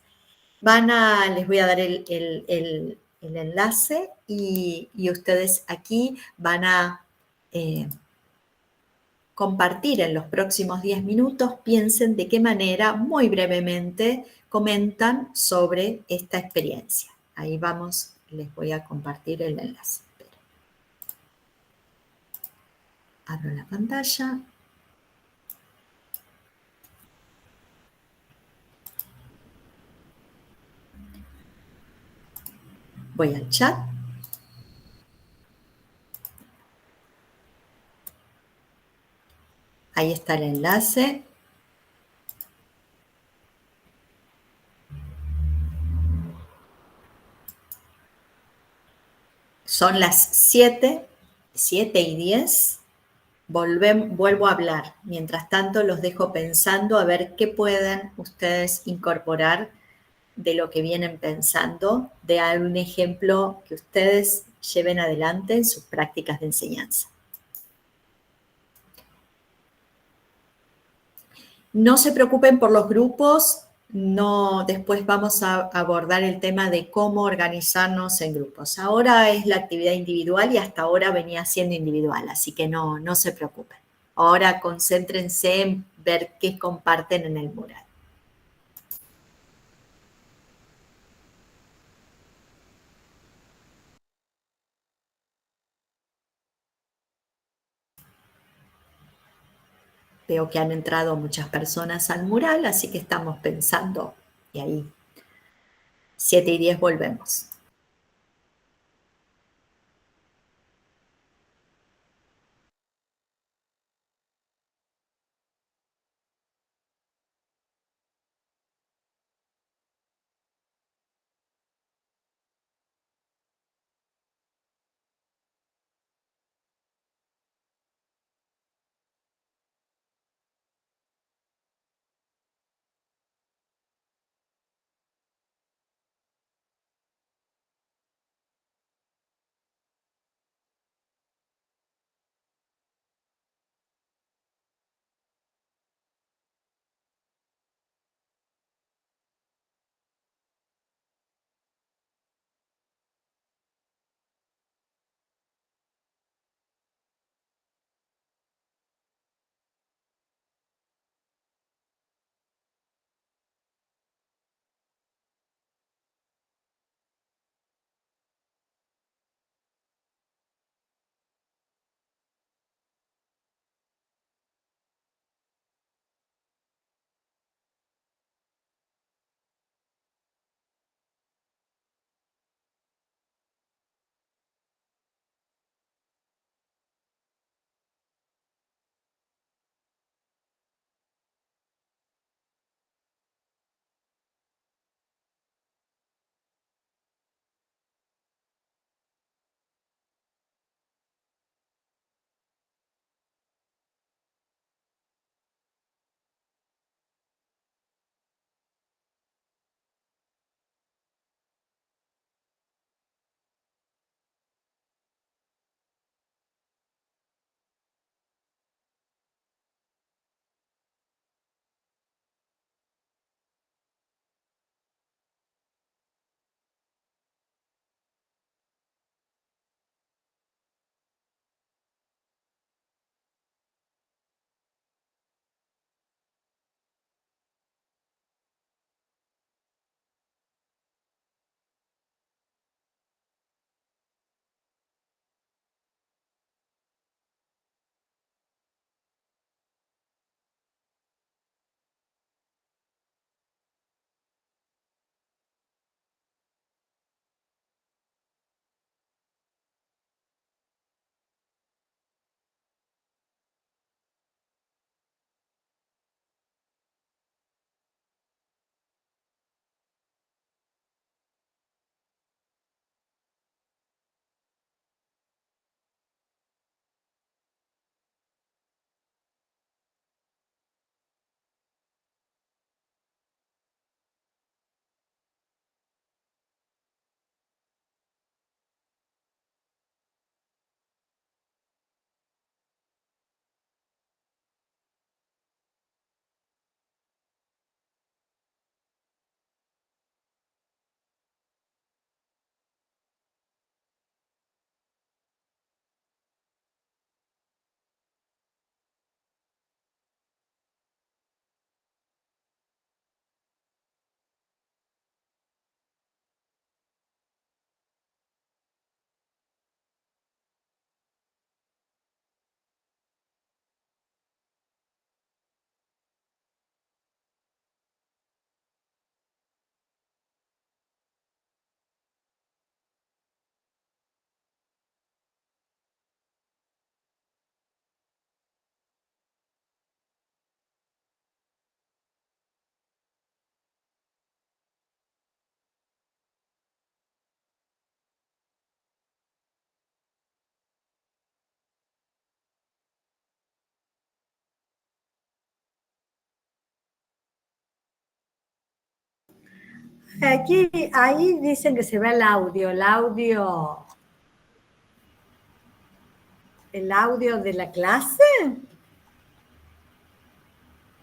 [SPEAKER 1] Les voy a dar el enlace y ustedes aquí van a compartir en los próximos 10 minutos, piensen de qué manera, muy brevemente, comentan sobre esta experiencia. Ahí vamos, les voy a compartir el enlace. Abro la pantalla. Voy al chat. Ahí está el enlace. Son las 7:10. Vuelvo a hablar. Mientras tanto, los dejo pensando a ver qué pueden ustedes incorporar de lo que vienen pensando, de algún ejemplo que ustedes lleven adelante en sus prácticas de enseñanza. No se preocupen por los grupos, después vamos a abordar el tema de cómo organizarnos en grupos. Ahora es la actividad individual y hasta ahora venía siendo individual, así que no se preocupen. Ahora concéntrense en ver qué comparten en el mural. Veo que han entrado muchas personas al mural, así que estamos pensando, y ahí 7:10 volvemos.
[SPEAKER 2] Aquí, ahí dicen que se ve el audio de la clase.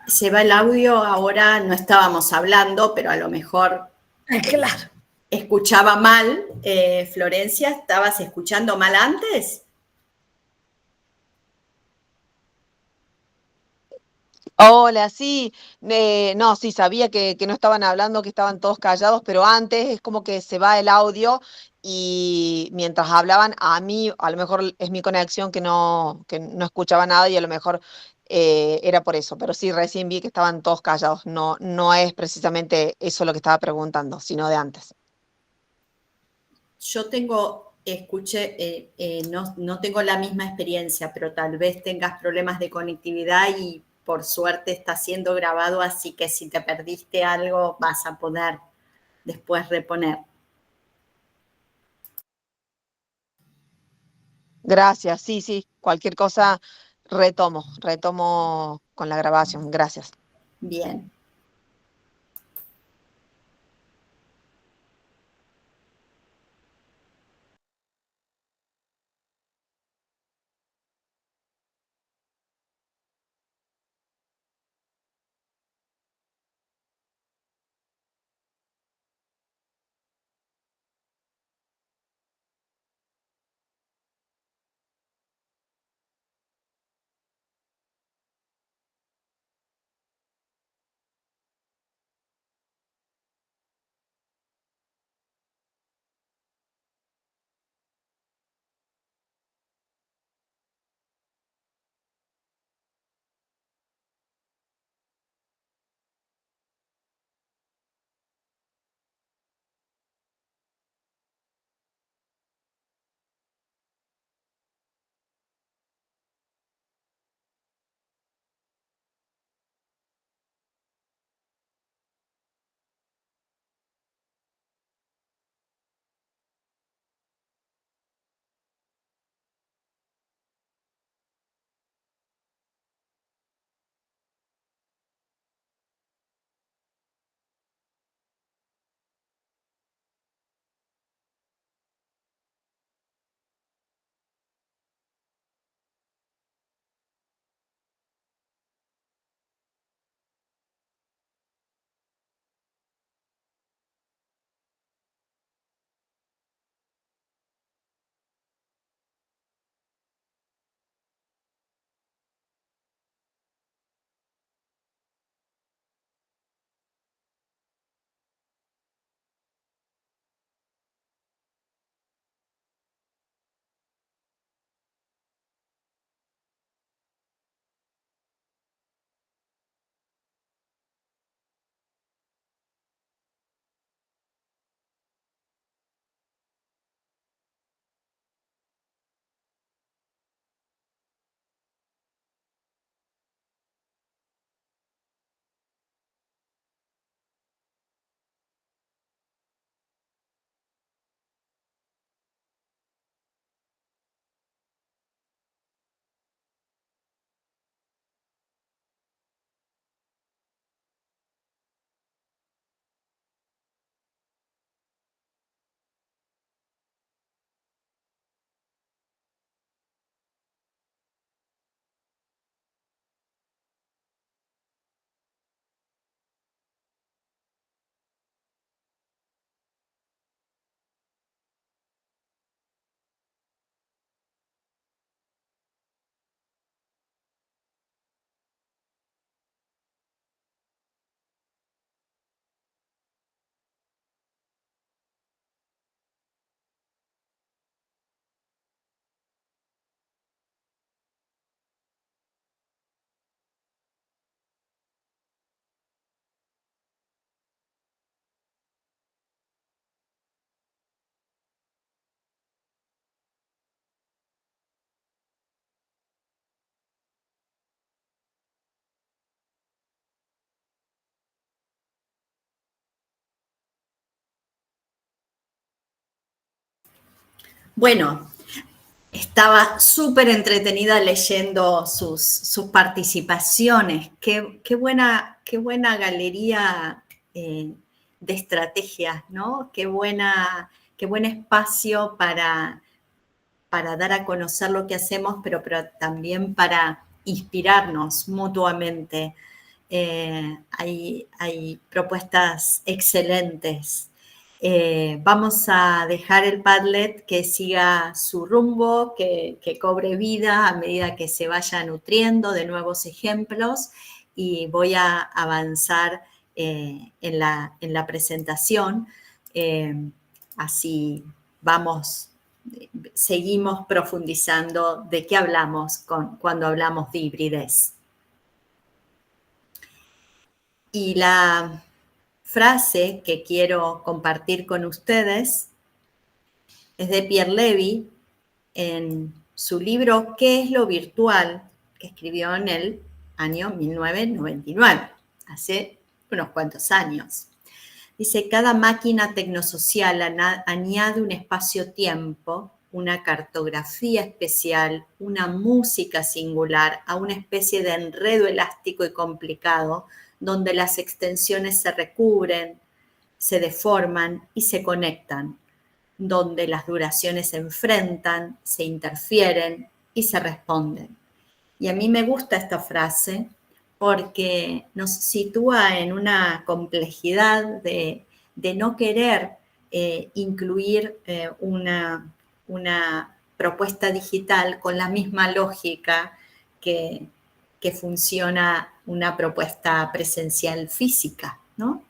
[SPEAKER 1] Se va el audio, ahora no estábamos hablando, pero a lo mejor
[SPEAKER 2] Claro.
[SPEAKER 1] escuchaba mal. Florencia, ¿estabas escuchando mal antes?
[SPEAKER 8] Hola, sí, no, sí, sabía que no estaban hablando, que estaban todos callados, pero antes es como que se va el audio y mientras hablaban a mí, a lo mejor es mi conexión que no escuchaba nada y a lo mejor era por eso, pero sí, recién vi que estaban todos callados, no, no es precisamente eso lo que estaba preguntando, sino de antes.
[SPEAKER 1] Yo no tengo la misma experiencia, pero tal vez tengas problemas de conectividad y por suerte está siendo grabado, así que si te perdiste algo vas a poder después reponer.
[SPEAKER 8] Gracias, sí, sí, cualquier cosa retomo con la grabación, gracias.
[SPEAKER 1] Bien. Bueno, estaba súper entretenida leyendo sus participaciones. Qué buena galería estrategias, ¿no? Qué buen espacio para dar a conocer lo que hacemos, pero también para inspirarnos mutuamente. Hay propuestas excelentes. Vamos a dejar el Padlet que siga su rumbo, que cobre vida a medida que se vaya nutriendo de nuevos ejemplos, y voy a avanzar en la presentación. Así seguimos profundizando de qué hablamos cuando hablamos de hibridez. Y la frase que quiero compartir con ustedes es de Pierre Levy en su libro ¿Qué es lo virtual?, que escribió en el año 1999, hace unos cuantos años. Dice: cada máquina tecnosocial añade un espacio-tiempo, una cartografía especial, una música singular a una especie de enredo elástico y complicado, donde las extensiones se recubren, se deforman y se conectan, donde las duraciones se enfrentan, se interfieren y se responden. Y a mí me gusta esta frase porque nos sitúa en una complejidad de no querer incluir una propuesta digital con la misma lógica que funciona una propuesta presencial física, ¿no?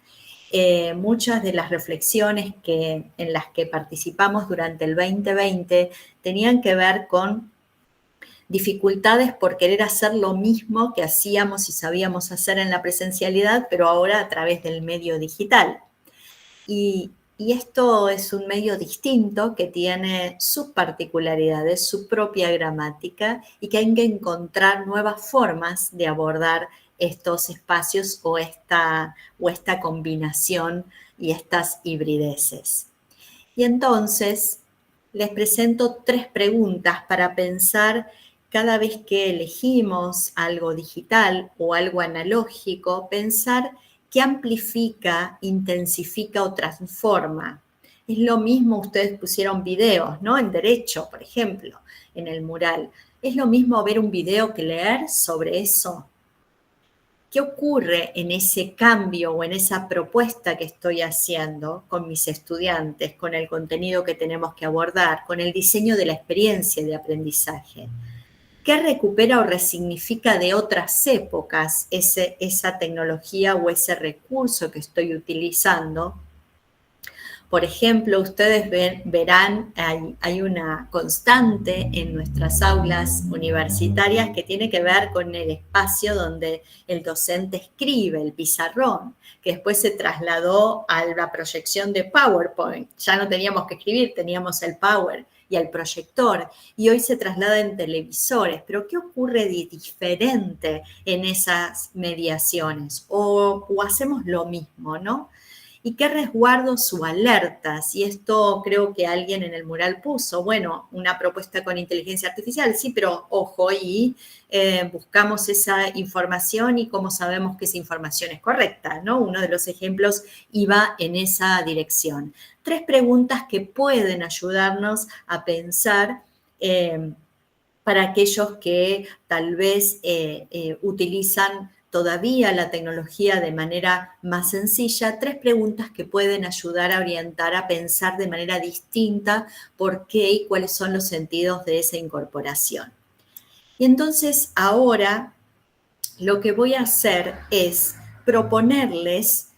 [SPEAKER 1] Muchas de las reflexiones en las que participamos durante el 2020 tenían que ver con dificultades por querer hacer lo mismo que hacíamos y sabíamos hacer en la presencialidad, pero ahora a través del medio digital. Y esto es un medio distinto que tiene sus particularidades, su propia gramática, y que hay que encontrar nuevas formas de abordar estos espacios o esta combinación y estas hibrideces. Y entonces les presento 3 preguntas para pensar cada vez que elegimos algo digital o algo analógico, pensar qué amplifica, intensifica o transforma. Es lo mismo, ustedes pusieron videos, ¿no? En Derecho, por ejemplo, en el mural. ¿Es lo mismo ver un video que leer sobre eso? ¿Qué ocurre en ese cambio o en esa propuesta que estoy haciendo con mis estudiantes, con el contenido que tenemos que abordar, con el diseño de la experiencia de aprendizaje? ¿Qué recupera o resignifica de otras épocas esa tecnología o ese recurso que estoy utilizando? Por ejemplo, ustedes verán, hay una constante en nuestras aulas universitarias que tiene que ver con el espacio donde el docente escribe, el pizarrón, que después se trasladó a la proyección de PowerPoint. Ya no teníamos que escribir, teníamos el Power y el proyector, y hoy se traslada en televisores. Pero ¿qué ocurre de diferente en esas mediaciones? O hacemos lo mismo, ¿no? ¿Y qué resguardos o alertas? Y esto creo que alguien en el mural puso, bueno, una propuesta con inteligencia artificial, sí, pero ojo, y buscamos esa información y cómo sabemos que esa información es correcta, ¿no? Uno de los ejemplos iba en esa dirección. 3 preguntas que pueden ayudarnos a pensar para aquellos que tal vez utilizan todavía la tecnología de manera más sencilla, 3 preguntas que pueden ayudar a orientar, a pensar de manera distinta por qué y cuáles son los sentidos de esa incorporación. Y entonces ahora lo que voy a hacer es proponerles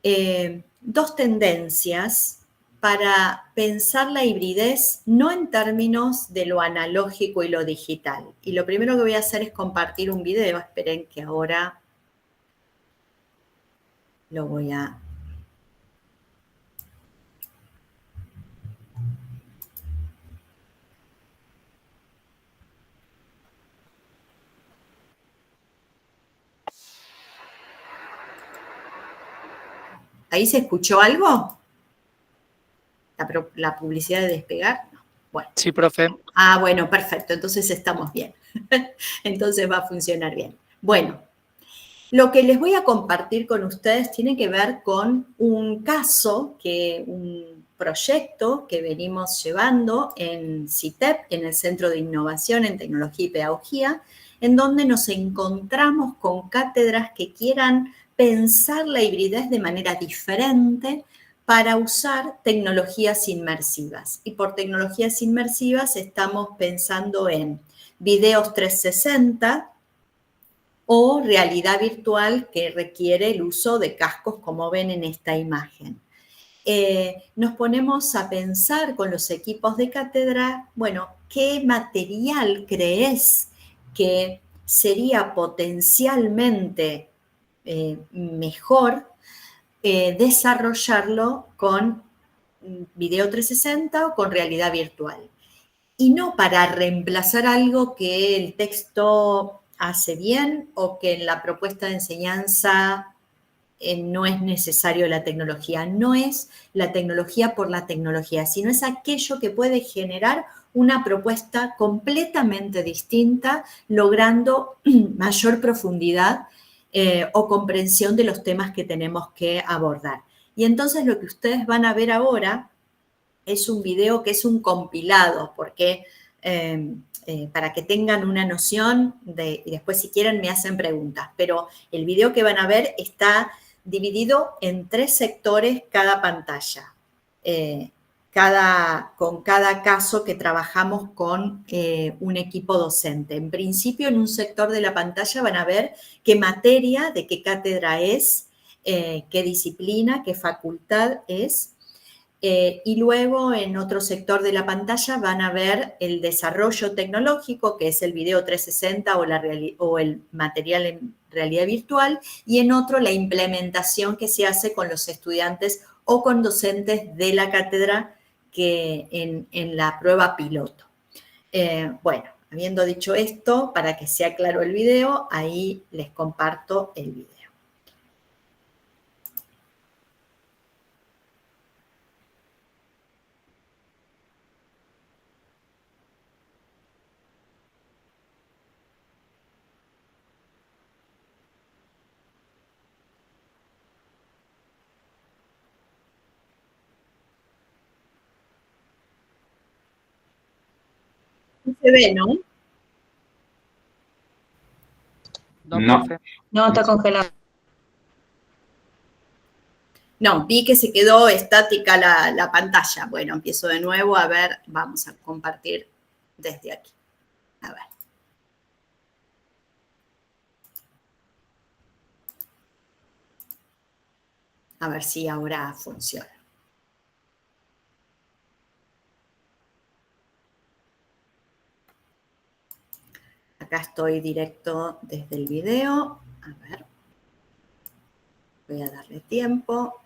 [SPEAKER 1] 2 tendencias para pensar la hibridez no en términos de lo analógico y lo digital. Y lo primero que voy a hacer es compartir un video. Esperen que ahora lo voy a... ¿Ahí se escuchó algo? La publicidad de Despegar. No. Bueno.
[SPEAKER 9] Sí, profe.
[SPEAKER 1] Ah, bueno, perfecto. Entonces estamos bien. Entonces va a funcionar bien. Bueno, Lo que les voy a compartir con ustedes tiene que ver con un caso, un proyecto que venimos llevando en CITEP, en el Centro de Innovación en Tecnología y Pedagogía, en donde nos encontramos con cátedras que quieran pensar la hibridez de manera diferente para usar tecnologías inmersivas. Y por tecnologías inmersivas estamos pensando en videos 360, o realidad virtual que requiere el uso de cascos, como ven en esta imagen. Nos ponemos a pensar con los equipos de cátedra, bueno, ¿qué material crees que sería potencialmente mejor desarrollarlo con video 360 o con realidad virtual? Y no para reemplazar algo que el texto hace bien o que en la propuesta de enseñanza no es necesario la tecnología. No es la tecnología por la tecnología, sino es aquello que puede generar una propuesta completamente distinta, logrando mayor profundidad o comprensión de los temas que tenemos que abordar. Y entonces lo que ustedes van a ver ahora es un video que es un compilado, porque para que tengan una noción y después si quieren me hacen preguntas, pero el video que van a ver está dividido en 3 sectores cada pantalla, con cada caso que trabajamos con un equipo docente. En principio, en un sector de la pantalla van a ver qué materia, de qué cátedra es, qué disciplina, qué facultad es. Y luego en otro sector de la pantalla van a ver el desarrollo tecnológico, que es el video 360 o el material en realidad virtual, y en otro la implementación que se hace con los estudiantes o con docentes de la cátedra que en la prueba piloto. Bueno, habiendo dicho esto, para que sea claro el video, ahí les comparto el video. Se ve, ¿no?
[SPEAKER 9] No.
[SPEAKER 2] No, está congelado.
[SPEAKER 1] No, vi que se quedó estática la pantalla. Bueno, empiezo de nuevo. A ver, vamos a compartir desde aquí. A ver. A ver si ahora funciona. Acá estoy directo desde el video. A ver. Voy a darle tiempo.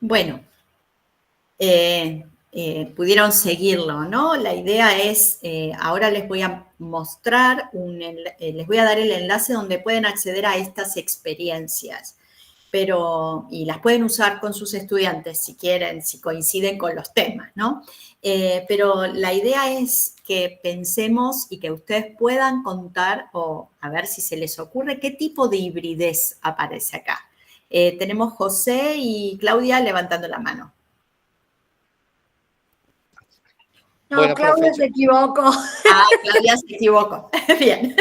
[SPEAKER 1] Bueno, pudieron seguirlo, ¿no? La idea es, ahora les voy a mostrar, les voy a dar el enlace donde pueden acceder a estas experiencias, y las pueden usar con sus estudiantes si quieren, si coinciden con los temas, ¿no? Pero la idea es que pensemos y que ustedes puedan contar, o a ver si se les ocurre, qué tipo de hibridez aparece acá. Tenemos José y Claudia levantando la mano.
[SPEAKER 2] No,
[SPEAKER 9] Bueno,
[SPEAKER 2] Claudia
[SPEAKER 9] profe,
[SPEAKER 2] se equivocó.
[SPEAKER 1] Ah, Claudia se equivocó. Bien.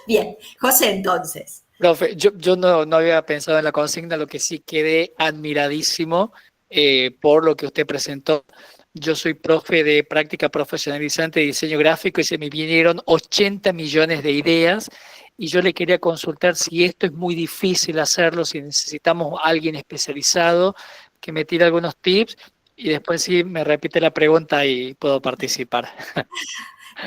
[SPEAKER 1] Bien. José, entonces.
[SPEAKER 9] profe, yo no había pensado en la consigna, lo que sí quedé admiradísimo por lo que usted presentó. Yo soy profe de práctica profesionalizante de diseño gráfico y se me vinieron 80 millones de ideas y yo le quería consultar si esto es muy difícil hacerlo, si necesitamos a alguien especializado que me tire algunos tips y después sí me repite la pregunta y puedo participar.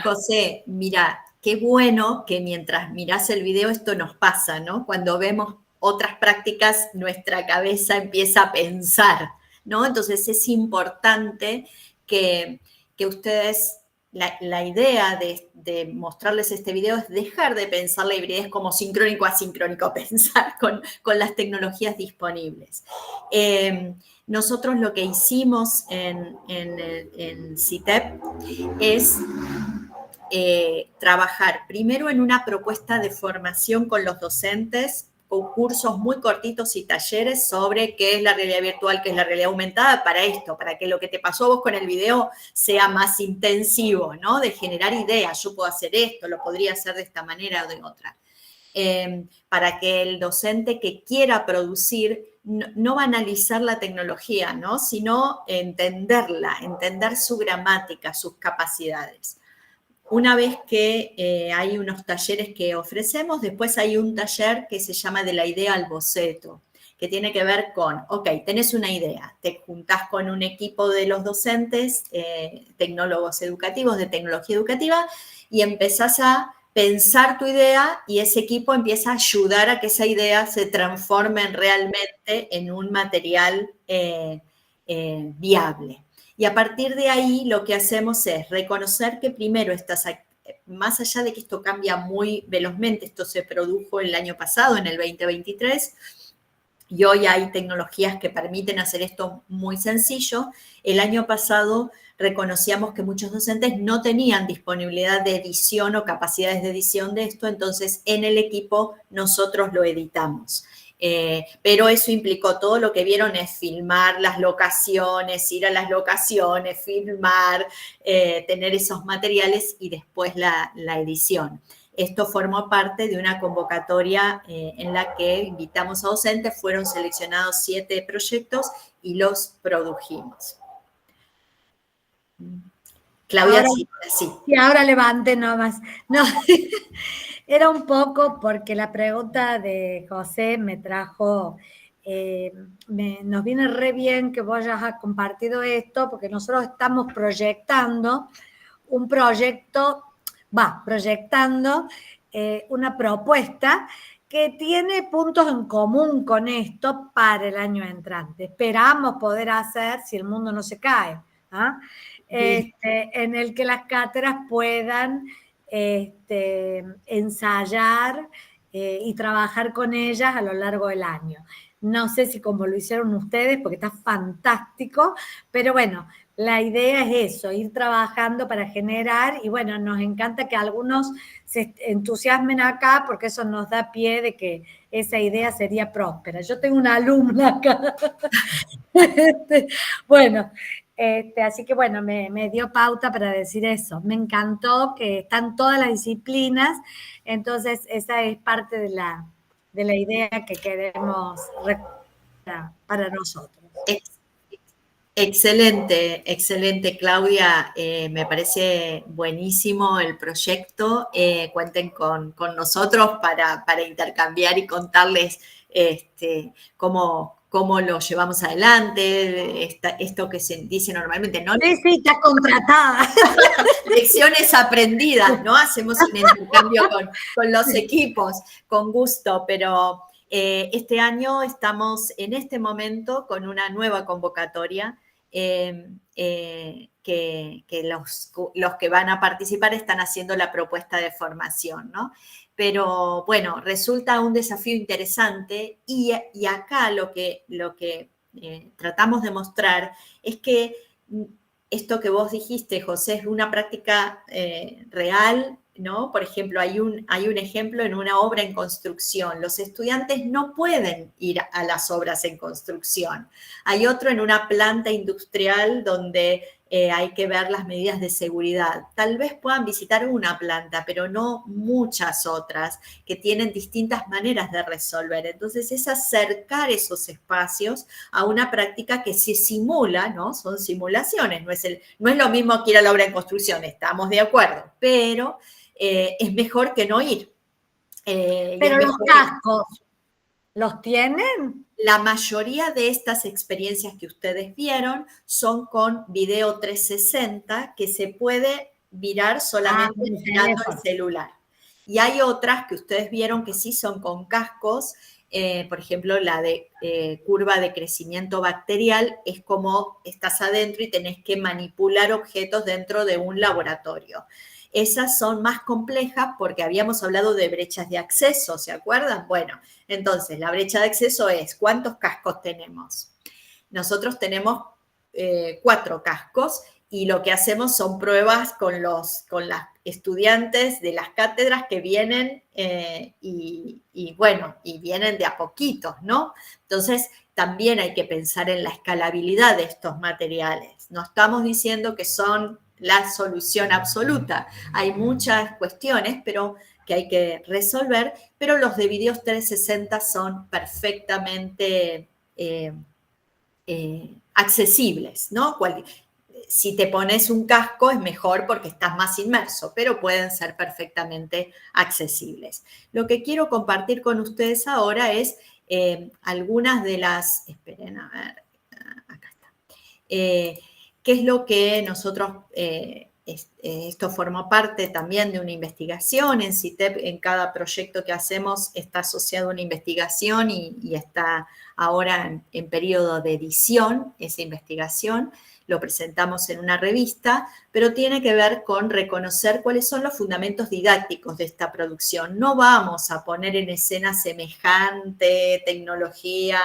[SPEAKER 1] José, mira, qué bueno que mientras mirás el video esto nos pasa, ¿no? Cuando vemos otras prácticas, nuestra cabeza empieza a pensar, ¿no? Entonces es importante que ustedes, la idea de mostrarles este video es dejar de pensar la hibridez como sincrónico-asincrónico, pensar con las tecnologías disponibles. Nosotros lo que hicimos en CITEP es trabajar primero en una propuesta de formación con los docentes, con cursos muy cortitos y talleres sobre qué es la realidad virtual, qué es la realidad aumentada, para esto, para que lo que te pasó a vos con el video sea más intensivo, ¿no? De generar ideas, yo puedo hacer esto, lo podría hacer de esta manera o de otra. Para que el docente que quiera producir no banalizar la tecnología, ¿no? Sino entenderla, entender su gramática, sus capacidades. Una vez que hay unos talleres que ofrecemos, después hay un taller que se llama de la idea al boceto, que tiene que ver con, ok, tenés una idea, te juntás con un equipo de los docentes, tecnólogos educativos de tecnología educativa, y empezás a pensar tu idea y ese equipo empieza a ayudar a que esa idea se transforme realmente en un material viable. Y a partir de ahí lo que hacemos es reconocer que primero más allá de que esto cambia muy velozmente, esto se produjo el año pasado, en el 2023, y hoy hay tecnologías que permiten hacer esto muy sencillo. El año pasado reconocíamos que muchos docentes no tenían disponibilidad de edición o capacidades de edición de esto, entonces en el equipo nosotros lo editamos. Pero eso implicó, todo lo que vieron es filmar las locaciones, ir a las locaciones, filmar, tener esos materiales y después la edición. Esto formó parte de una convocatoria en la que invitamos a docentes, fueron seleccionados 7 proyectos y los produjimos. Claudia,
[SPEAKER 2] Ahora,
[SPEAKER 1] sí.
[SPEAKER 2] Y ahora levante nomás. No, era un poco porque la pregunta de José me trajo, nos viene re bien que vos hayas compartido esto, porque nosotros estamos proyectando un proyecto, proyectando una propuesta que tiene puntos en común con esto para el año entrante. Esperamos poder hacer, si el mundo no se cae, ¿ah? En el que las cátedras puedan ensayar y trabajar con ellas a lo largo del año. No sé si como lo hicieron ustedes, porque está fantástico, pero bueno, la idea es eso, ir trabajando para generar, y bueno, nos encanta que algunos se entusiasmen acá, porque eso nos da pie de que esa idea sería próspera. Yo tengo una alumna acá. Bueno, así que bueno, me dio pauta para decir eso. Me encantó que están todas las disciplinas, entonces esa es parte de la idea que queremos para nosotros.
[SPEAKER 1] Excelente, excelente, Claudia. Me parece buenísimo el proyecto. Cuenten con nosotros para intercambiar y contarles cómo lo llevamos adelante, esto que se dice normalmente, ¿no?
[SPEAKER 2] Sí, está contratada.
[SPEAKER 1] Lecciones aprendidas, ¿no? Hacemos un intercambio con los equipos, con gusto, pero Este año estamos en este momento con una nueva convocatoria que los que van a participar están haciendo la propuesta de formación, ¿no? Pero bueno, resulta un desafío interesante y acá lo que tratamos de mostrar es que esto que vos dijiste, José, es una práctica real, ¿no? Por ejemplo, hay un ejemplo en una obra en construcción. Los estudiantes no pueden ir a las obras en construcción. Hay otro en una planta industrial donde hay que ver las medidas de seguridad. Tal vez puedan visitar una planta, pero no muchas otras que tienen distintas maneras de resolver. Entonces, es acercar esos espacios a una práctica que se simula, ¿no? Son simulaciones, no es lo mismo que ir a la obra en construcción, estamos de acuerdo, pero es mejor que no ir.
[SPEAKER 2] Pero los cascos, ¿los tienen?
[SPEAKER 1] La mayoría de estas experiencias que ustedes vieron son con video 360 que se puede mirar solamente mirando el celular. Y hay otras que ustedes vieron que sí son con cascos, por ejemplo, la de curva de crecimiento bacterial es como estás adentro y tenés que manipular objetos dentro de un laboratorio. Esas son más complejas porque habíamos hablado de brechas de acceso, ¿se acuerdan? Bueno, entonces la brecha de acceso es, ¿cuántos cascos tenemos? Nosotros tenemos 4 cascos y lo que hacemos son pruebas con las estudiantes de las cátedras que vienen y vienen de a poquitos, ¿no? Entonces, también hay que pensar en la escalabilidad de estos materiales. No estamos diciendo que son la solución absoluta. Hay muchas cuestiones que hay que resolver, pero los de videos 360 son perfectamente accesibles, ¿no? Si te pones un casco es mejor porque estás más inmerso, pero pueden ser perfectamente accesibles. Lo que quiero compartir con ustedes ahora es algunas de las... Esperen, a ver, acá está. ¿Qué es lo que nosotros, esto forma parte también de una investigación? En CITEP, en cada proyecto que hacemos está asociado a una investigación y está ahora en periodo de edición esa investigación. Lo presentamos en una revista, pero tiene que ver con reconocer cuáles son los fundamentos didácticos de esta producción. No vamos a poner en escena semejante tecnología,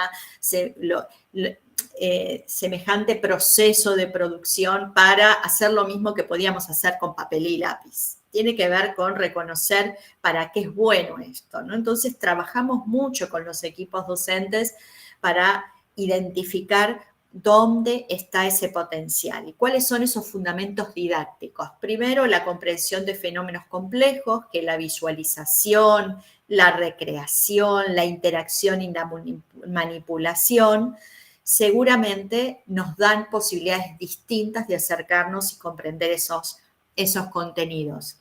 [SPEAKER 1] semejante proceso de producción para hacer lo mismo que podíamos hacer con papel y lápiz. Tiene que ver con reconocer para qué es bueno esto, ¿no? Entonces, trabajamos mucho con los equipos docentes para identificar dónde está ese potencial y cuáles son esos fundamentos didácticos. Primero, la comprensión de fenómenos complejos, que la visualización, la recreación, la interacción y la manipulación, seguramente nos dan posibilidades distintas de acercarnos y comprender esos contenidos.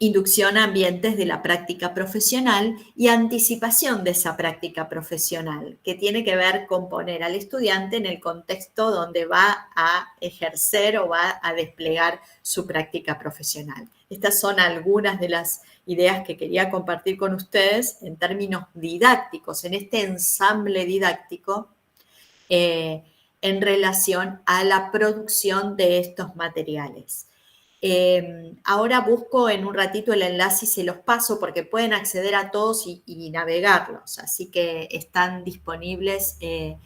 [SPEAKER 1] Inducción a ambientes de la práctica profesional y anticipación de esa práctica profesional, que tiene que ver con poner al estudiante en el contexto donde va a ejercer o va a desplegar su práctica profesional. Estas son algunas de las ideas que quería compartir con ustedes en términos didácticos, en este ensamble didáctico en relación a la producción de estos materiales. Ahora busco en un ratito el enlace y se los paso porque pueden acceder a todos y navegarlos, así que están disponibles de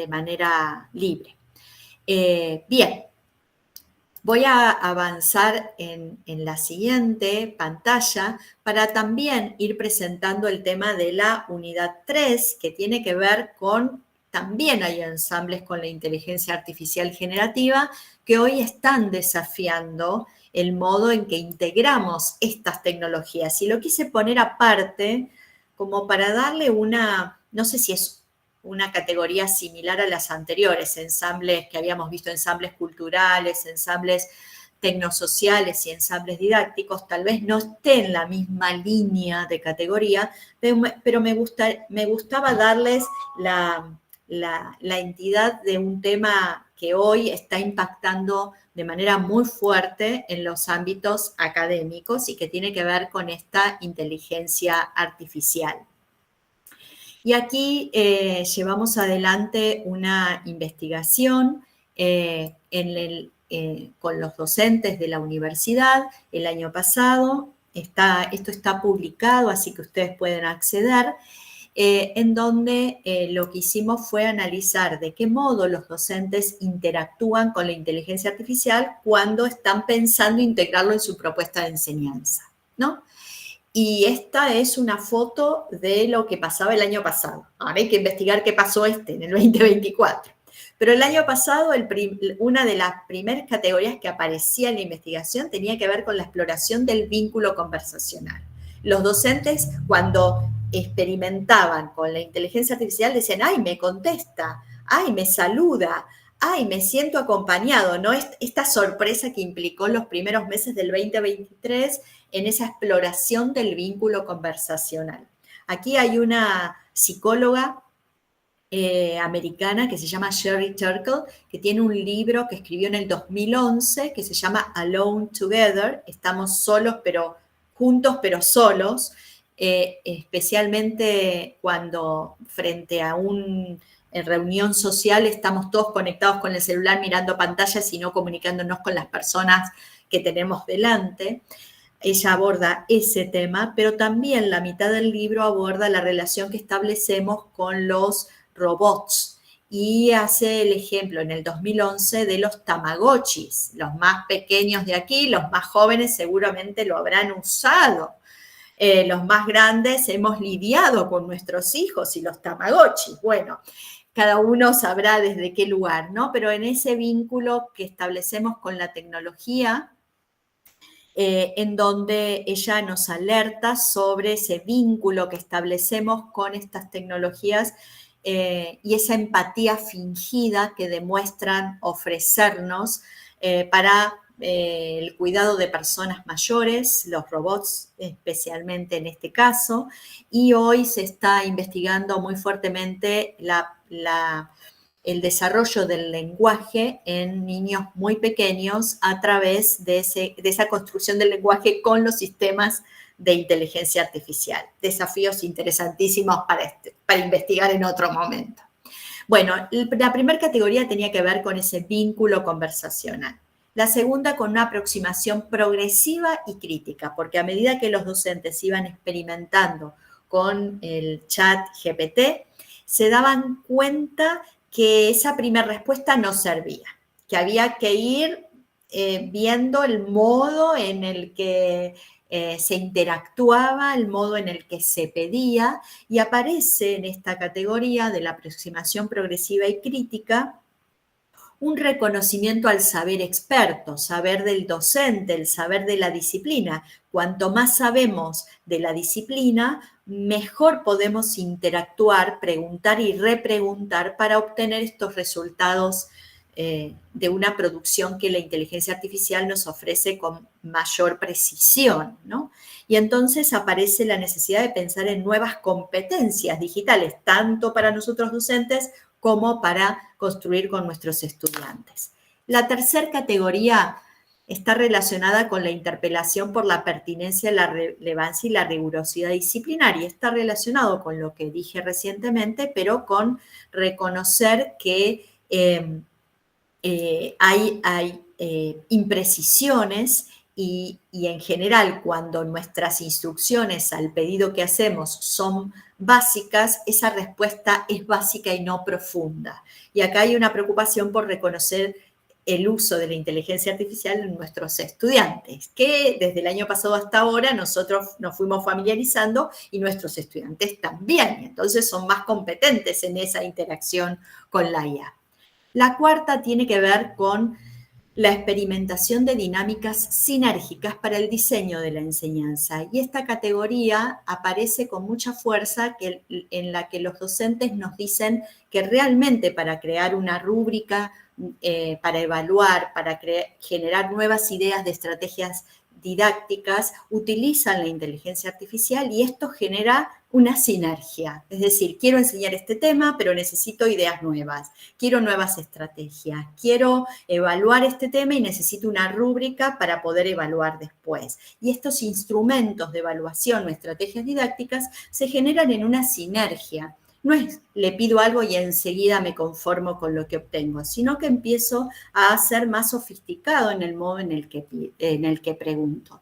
[SPEAKER 1] manera libre. Bien, voy a avanzar en la siguiente pantalla para también ir presentando el tema de la unidad 3, que tiene que ver con, también hay ensambles con la inteligencia artificial generativa, que hoy están desafiando el modo en que integramos estas tecnologías. Y lo quise poner aparte como para darle una, no sé si es una categoría similar a las anteriores, ensambles que habíamos visto, ensambles culturales, ensambles tecnosociales y ensambles didácticos, tal vez no esté en la misma línea de categoría, pero me gustaba darles la entidad de un tema que hoy está impactando de manera muy fuerte en los ámbitos académicos y que tiene que ver con esta inteligencia artificial. Y aquí llevamos adelante una investigación con los docentes de la universidad el año pasado. Esto está publicado, así que ustedes pueden acceder, en donde lo que hicimos fue analizar de qué modo los docentes interactúan con la inteligencia artificial cuando están pensando integrarlo en su propuesta de enseñanza, ¿no? Y esta es una foto de lo que pasaba el año pasado. Ahora hay que investigar qué pasó en el 2024. Pero el año pasado, una de las primeras categorías que aparecía en la investigación tenía que ver con la exploración del vínculo conversacional. Los docentes, cuando experimentaban con la inteligencia artificial, decían, ¡ay, me contesta! ¡Ay, me saluda! ¡Ay, me siento acompañado! ¿No? Esta sorpresa que implicó los primeros meses del 2023 en esa exploración del vínculo conversacional. Aquí hay una psicóloga americana que se llama Sherry Turkle, que tiene un libro que escribió en el 2011 que se llama Alone Together, estamos solos pero juntos pero solos, especialmente cuando frente a una reunión social estamos todos conectados con el celular mirando pantallas y no comunicándonos con las personas que tenemos delante. Ella aborda ese tema, pero también la mitad del libro aborda la relación que establecemos con los robots y hace el ejemplo en el 2011 de los tamagotchis. Los más pequeños de aquí, los más jóvenes seguramente lo habrán usado. Los más grandes hemos lidiado con nuestros hijos y los tamagotchis. Bueno, cada uno sabrá desde qué lugar, ¿no? Pero en ese vínculo que establecemos con la tecnología, en donde ella nos alerta sobre ese vínculo que establecemos con estas tecnologías y esa empatía fingida que demuestran ofrecernos para el cuidado de personas mayores, los robots especialmente en este caso, y hoy se está investigando muy fuertemente el desarrollo del lenguaje en niños muy pequeños a través de esa construcción del lenguaje con los sistemas de inteligencia artificial. Desafíos interesantísimos para investigar en otro momento. Bueno, la primera categoría tenía que ver con ese vínculo conversacional. La segunda con una aproximación progresiva y crítica, porque a medida que los docentes iban experimentando con el chat GPT, se daban cuenta que esa primera respuesta no servía, que había que ir viendo el modo en el que se interactuaba, el modo en el que se pedía, y aparece en esta categoría de la aproximación progresiva y crítica un reconocimiento al saber experto, saber del docente, el saber de la disciplina. Cuanto más sabemos de la disciplina, mejor podemos interactuar, preguntar y repreguntar para obtener estos resultados de una producción que la inteligencia artificial nos ofrece con mayor precisión, ¿no? Y entonces aparece la necesidad de pensar en nuevas competencias digitales, tanto para nosotros docentes como para construir con nuestros estudiantes. La tercera categoría está relacionada con la interpelación por la pertinencia, la relevancia y la rigurosidad disciplinaria. Está relacionado con lo que dije recientemente, pero con reconocer que hay imprecisiones y en general cuando nuestras instrucciones al pedido que hacemos son básicas, esa respuesta es básica y no profunda. Y acá hay una preocupación por reconocer el uso de la inteligencia artificial en nuestros estudiantes, que desde el año pasado hasta ahora nosotros nos fuimos familiarizando y nuestros estudiantes también. Entonces son más competentes en esa interacción con la IA. La cuarta tiene que ver con la experimentación de dinámicas sinérgicas para el diseño de la enseñanza. Y esta categoría aparece con mucha fuerza en la que los docentes nos dicen que realmente para crear una rúbrica, para evaluar, para generar nuevas ideas de estrategias didácticas utilizan la inteligencia artificial y esto genera una sinergia. Es decir, quiero enseñar este tema, pero necesito ideas nuevas, quiero nuevas estrategias, quiero evaluar este tema y necesito una rúbrica para poder evaluar después. Y estos instrumentos de evaluación o estrategias didácticas se generan en una sinergia. No es le pido algo y enseguida me conformo con lo que obtengo, sino que empiezo a ser más sofisticado en el modo en el que pregunto.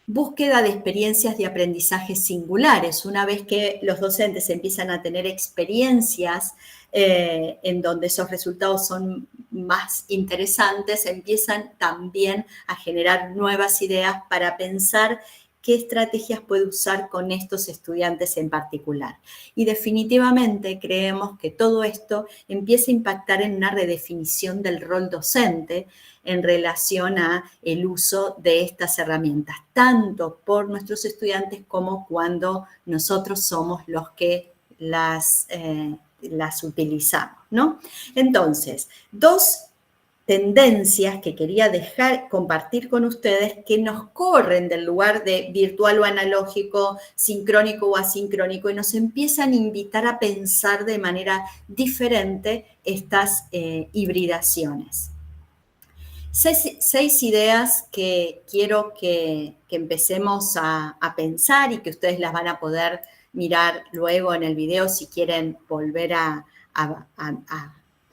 [SPEAKER 1] Búsqueda de experiencias de aprendizaje singulares. Una vez que los docentes empiezan a tener experiencias en donde esos resultados son más interesantes, empiezan también a generar nuevas ideas para pensar qué estrategias puede usar con estos estudiantes en particular. Y definitivamente creemos que todo esto empieza a impactar en una redefinición del rol docente en relación a el uso de estas herramientas, tanto por nuestros estudiantes como cuando nosotros somos los que las utilizamos, ¿no? Entonces, dos tendencias que quería compartir con ustedes que nos corren del lugar de virtual o analógico, sincrónico o asincrónico y nos empiezan a invitar a pensar de manera diferente estas hibridaciones. 6 ideas que quiero que empecemos a pensar y que ustedes las van a poder mirar luego en el video si quieren volver a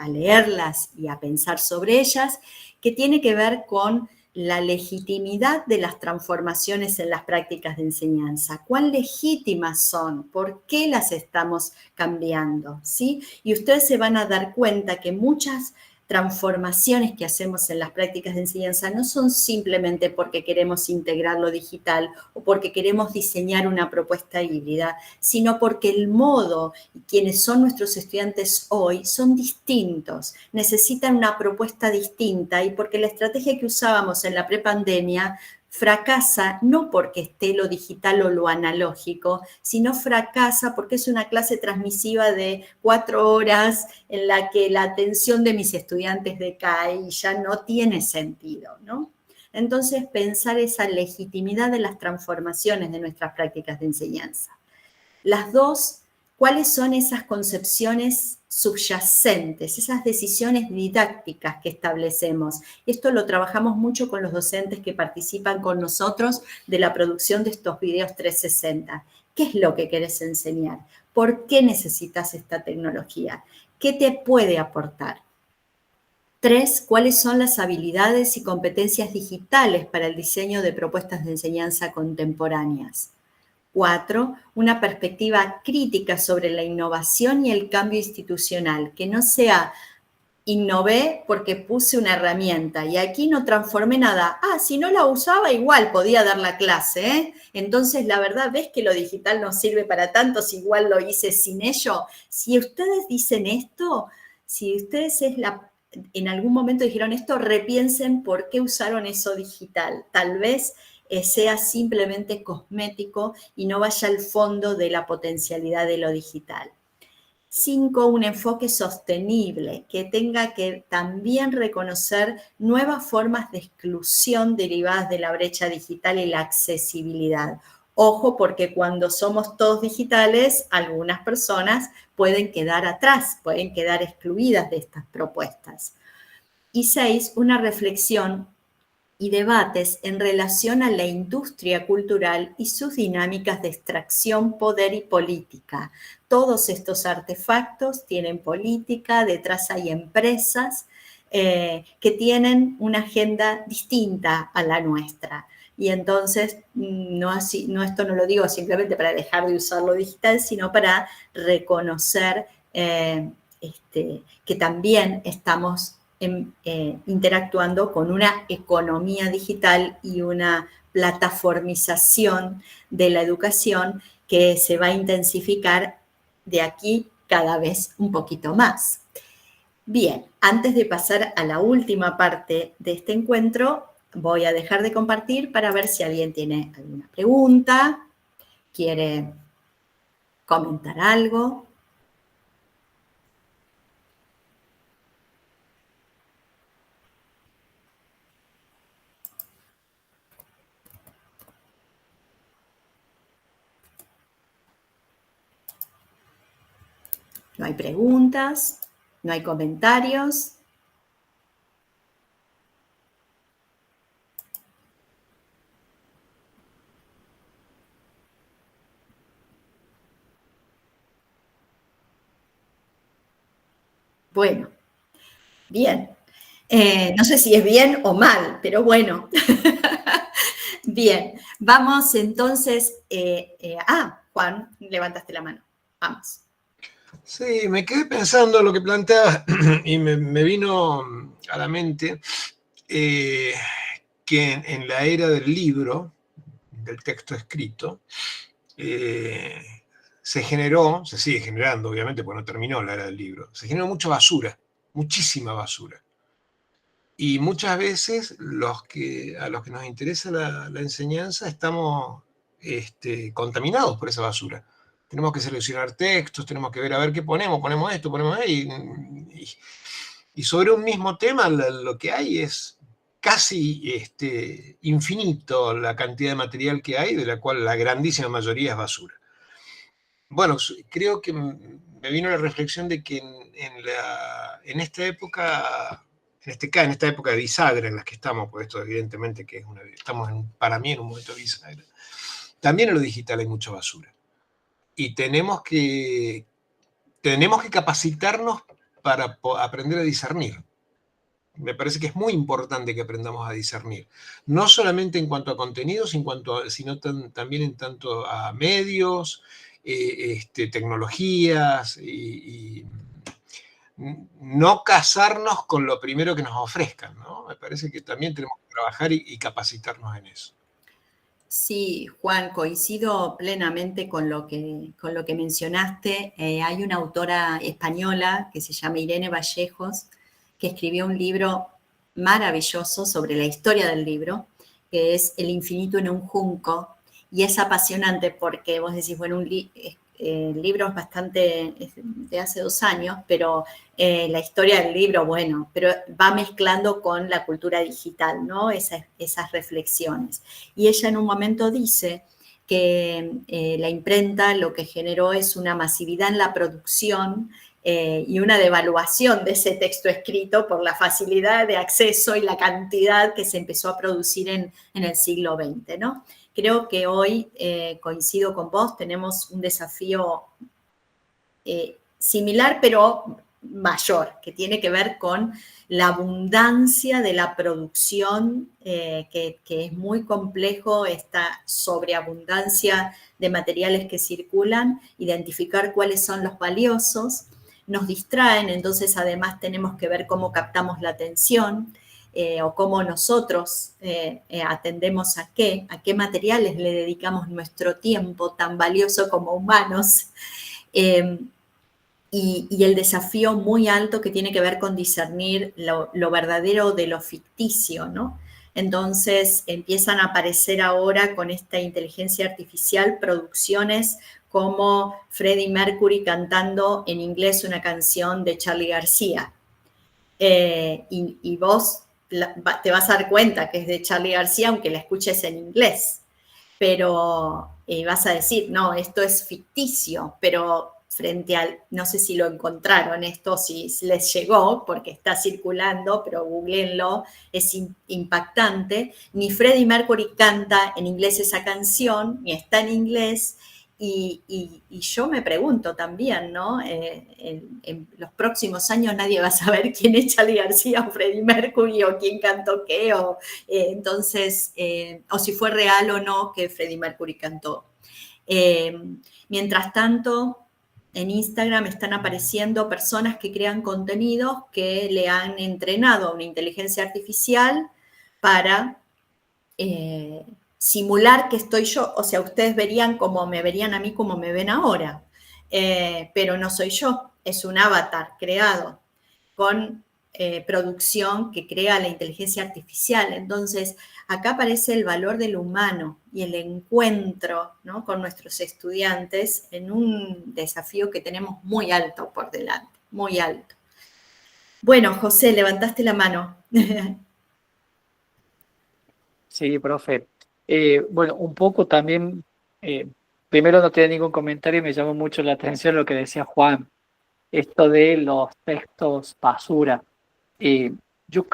[SPEAKER 1] leerlas y a pensar sobre ellas, que tiene que ver con la legitimidad de las transformaciones en las prácticas de enseñanza. ¿Cuán legítimas son? ¿Por qué las estamos cambiando? ¿Sí? Y ustedes se van a dar cuenta que muchas transformaciones que hacemos en las prácticas de enseñanza no son simplemente porque queremos integrar lo digital o porque queremos diseñar una propuesta híbrida, sino porque el modo y quienes son nuestros estudiantes hoy son distintos, necesitan una propuesta distinta y porque la estrategia que usábamos en la prepandemia fracasa no porque esté lo digital o lo analógico, sino fracasa porque es una clase transmisiva de 4 horas en la que la atención de mis estudiantes decae y ya no tiene sentido, ¿no? Entonces, pensar esa legitimidad de las transformaciones de nuestras prácticas de enseñanza. Las dos, ¿cuáles son esas concepciones subyacentes, esas decisiones didácticas que establecemos? Esto lo trabajamos mucho con los docentes que participan con nosotros de la producción de estos videos 360. ¿Qué es lo que querés enseñar? ¿Por qué necesitas esta tecnología? ¿Qué te puede aportar? 3, ¿cuáles son las habilidades y competencias digitales para el diseño de propuestas de enseñanza contemporáneas? 4, una perspectiva crítica sobre la innovación y el cambio institucional, que no sea innové porque puse una herramienta y aquí no transformé nada. Ah, si no la usaba igual podía dar la clase, ¿eh? Entonces, la verdad, ¿ves que lo digital no sirve para tanto si igual lo hice sin ello? Si ustedes dicen esto, si ustedes en algún momento dijeron esto, repiensen por qué usaron eso digital. Tal vez sea simplemente cosmético y no vaya al fondo de la potencialidad de lo digital. 5, un enfoque sostenible que tenga que también reconocer nuevas formas de exclusión derivadas de la brecha digital y la accesibilidad. Ojo, porque cuando somos todos digitales, algunas personas pueden quedar atrás, pueden quedar excluidas de estas propuestas. Y 6, una reflexión y debates en relación a la industria cultural y sus dinámicas de extracción, poder y política. Todos estos artefactos tienen política, detrás hay empresas que tienen una agenda distinta a la nuestra. Y entonces, esto no lo digo simplemente para dejar de usar lo digital, sino para reconocer que también estamos interactuando con una economía digital y una plataformización de la educación que se va a intensificar de aquí cada vez un poquito más. Bien, antes de pasar a la última parte de este encuentro, voy a dejar de compartir para ver si alguien tiene alguna pregunta, quiere comentar algo. No hay preguntas, no hay comentarios. Bueno, bien. No sé si es bien o mal, pero bueno. Bien, vamos entonces. Juan, levantaste la mano. Vamos.
[SPEAKER 7] Sí, me quedé pensando lo que planteaba y me vino a la mente que en la era del libro, del texto escrito, se sigue generando, obviamente, porque no terminó la era del libro, se generó mucha basura, muchísima basura. Y muchas veces a los que nos interesa la enseñanza estamos contaminados por esa basura. Tenemos que seleccionar textos, tenemos que ver a ver qué ponemos esto, ponemos ahí. Y sobre un mismo tema lo que hay es casi infinito la cantidad de material que hay, de la cual la grandísima mayoría es basura. Bueno, creo que me vino la reflexión de que en esta época, en esta época de bisagra en la que estamos, pues esto evidentemente que estamos para mí en un momento de bisagra, también en lo digital hay mucha basura. Y tenemos que capacitarnos para aprender a discernir. Me parece que es muy importante que aprendamos a discernir, no solamente en cuanto a contenidos, sino también en tanto a medios, tecnologías, y no casarnos con lo primero que nos ofrezcan, ¿no? Me parece que también tenemos que trabajar y capacitarnos en eso.
[SPEAKER 1] Sí, Juan, coincido plenamente con lo que mencionaste. Hay una autora española que se llama Irene Vallejos, que escribió un libro maravilloso sobre la historia del libro, que es El infinito en un junco, y es apasionante porque vos decís, bueno, el libro es bastante de hace 2 años, pero la historia del libro, bueno, pero va mezclando con la cultura digital, ¿no? Esas reflexiones. Y ella en un momento dice que la imprenta lo que generó es una masividad en la producción y una devaluación de ese texto escrito por la facilidad de acceso y la cantidad que se empezó a producir en el siglo XX, ¿no? Creo que hoy, coincido con vos, tenemos un desafío similar, pero mayor, que tiene que ver con la abundancia de la producción, que es muy complejo, esta sobreabundancia de materiales que circulan, identificar cuáles son los valiosos, nos distraen, entonces además tenemos que ver cómo captamos la atención, o cómo nosotros atendemos a qué materiales le dedicamos nuestro tiempo tan valioso como humanos, y el desafío muy alto que tiene que ver con discernir lo verdadero de lo ficticio, ¿no? Entonces empiezan a aparecer ahora con esta inteligencia artificial producciones como Freddie Mercury cantando en inglés una canción de Charly García. Y vos te vas a dar cuenta que es de Charly García aunque la escuches en inglés, pero vas a decir, no, esto es ficticio, pero frente al, no sé si lo encontraron esto, si les llegó, porque está circulando, pero googleenlo, es impactante. Ni Freddie Mercury canta en inglés esa canción, ni está en inglés. Y yo me pregunto también, ¿no? En los próximos años nadie va a saber quién es Charly García o Freddie Mercury o quién cantó qué, o si fue real o no que Freddie Mercury cantó. Mientras tanto, en Instagram están apareciendo personas que crean contenidos que le han entrenado a una inteligencia artificial para simular que estoy yo. O sea, ustedes verían como me verían a mí, como me ven ahora. Pero no soy yo, es un avatar creado con producción que crea la inteligencia artificial. Entonces, acá aparece el valor del humano y el encuentro, ¿no?, con nuestros estudiantes en un desafío que tenemos muy alto por delante, muy alto. Bueno, José, levantaste la mano.
[SPEAKER 9] Sí, profe. Bueno, un poco también, primero no tenía ningún comentario y me llamó mucho la atención lo que decía Juan, esto de los textos basura. Yo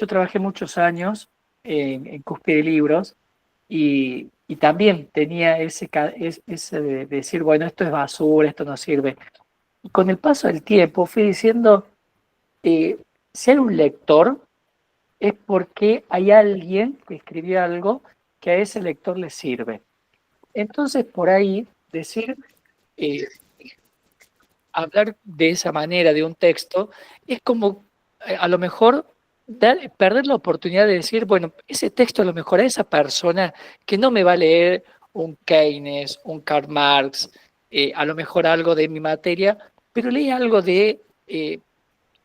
[SPEAKER 9] trabajé muchos años en Cúspide Libros y también tenía ese de decir, bueno, esto es basura, esto no sirve. Y con el paso del tiempo fui diciendo, ser un lector es porque hay alguien que escribió algo que a ese lector le sirve. Entonces, por ahí, decir, hablar de esa manera de un texto es como a lo mejor perder la oportunidad de decir, bueno, ese texto a lo mejor a esa persona que no me va a leer un Keynes, un Karl Marx, a lo mejor algo de mi materia, pero lee algo de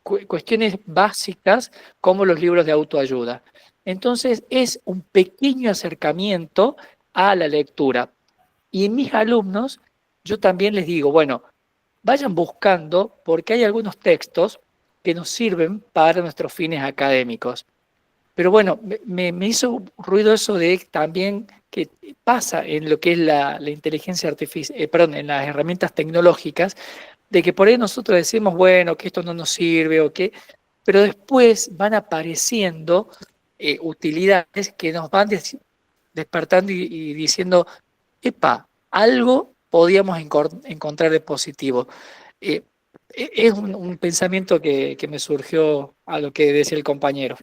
[SPEAKER 9] cuestiones básicas como los libros de autoayuda. Entonces es un pequeño acercamiento a la lectura. Y en mis alumnos yo también les digo, bueno, vayan buscando porque hay algunos textos que nos sirven para nuestros fines académicos. Pero bueno, me hizo ruido eso de también que pasa en lo que es la inteligencia artificial, perdón, en las herramientas tecnológicas, de que por ahí nosotros decimos, bueno, que esto no nos sirve o que, pero después van apareciendo utilidades que nos van despertando y diciendo, epa, algo podíamos encontrar de positivo. Es un pensamiento que me surgió a lo que decía el compañero.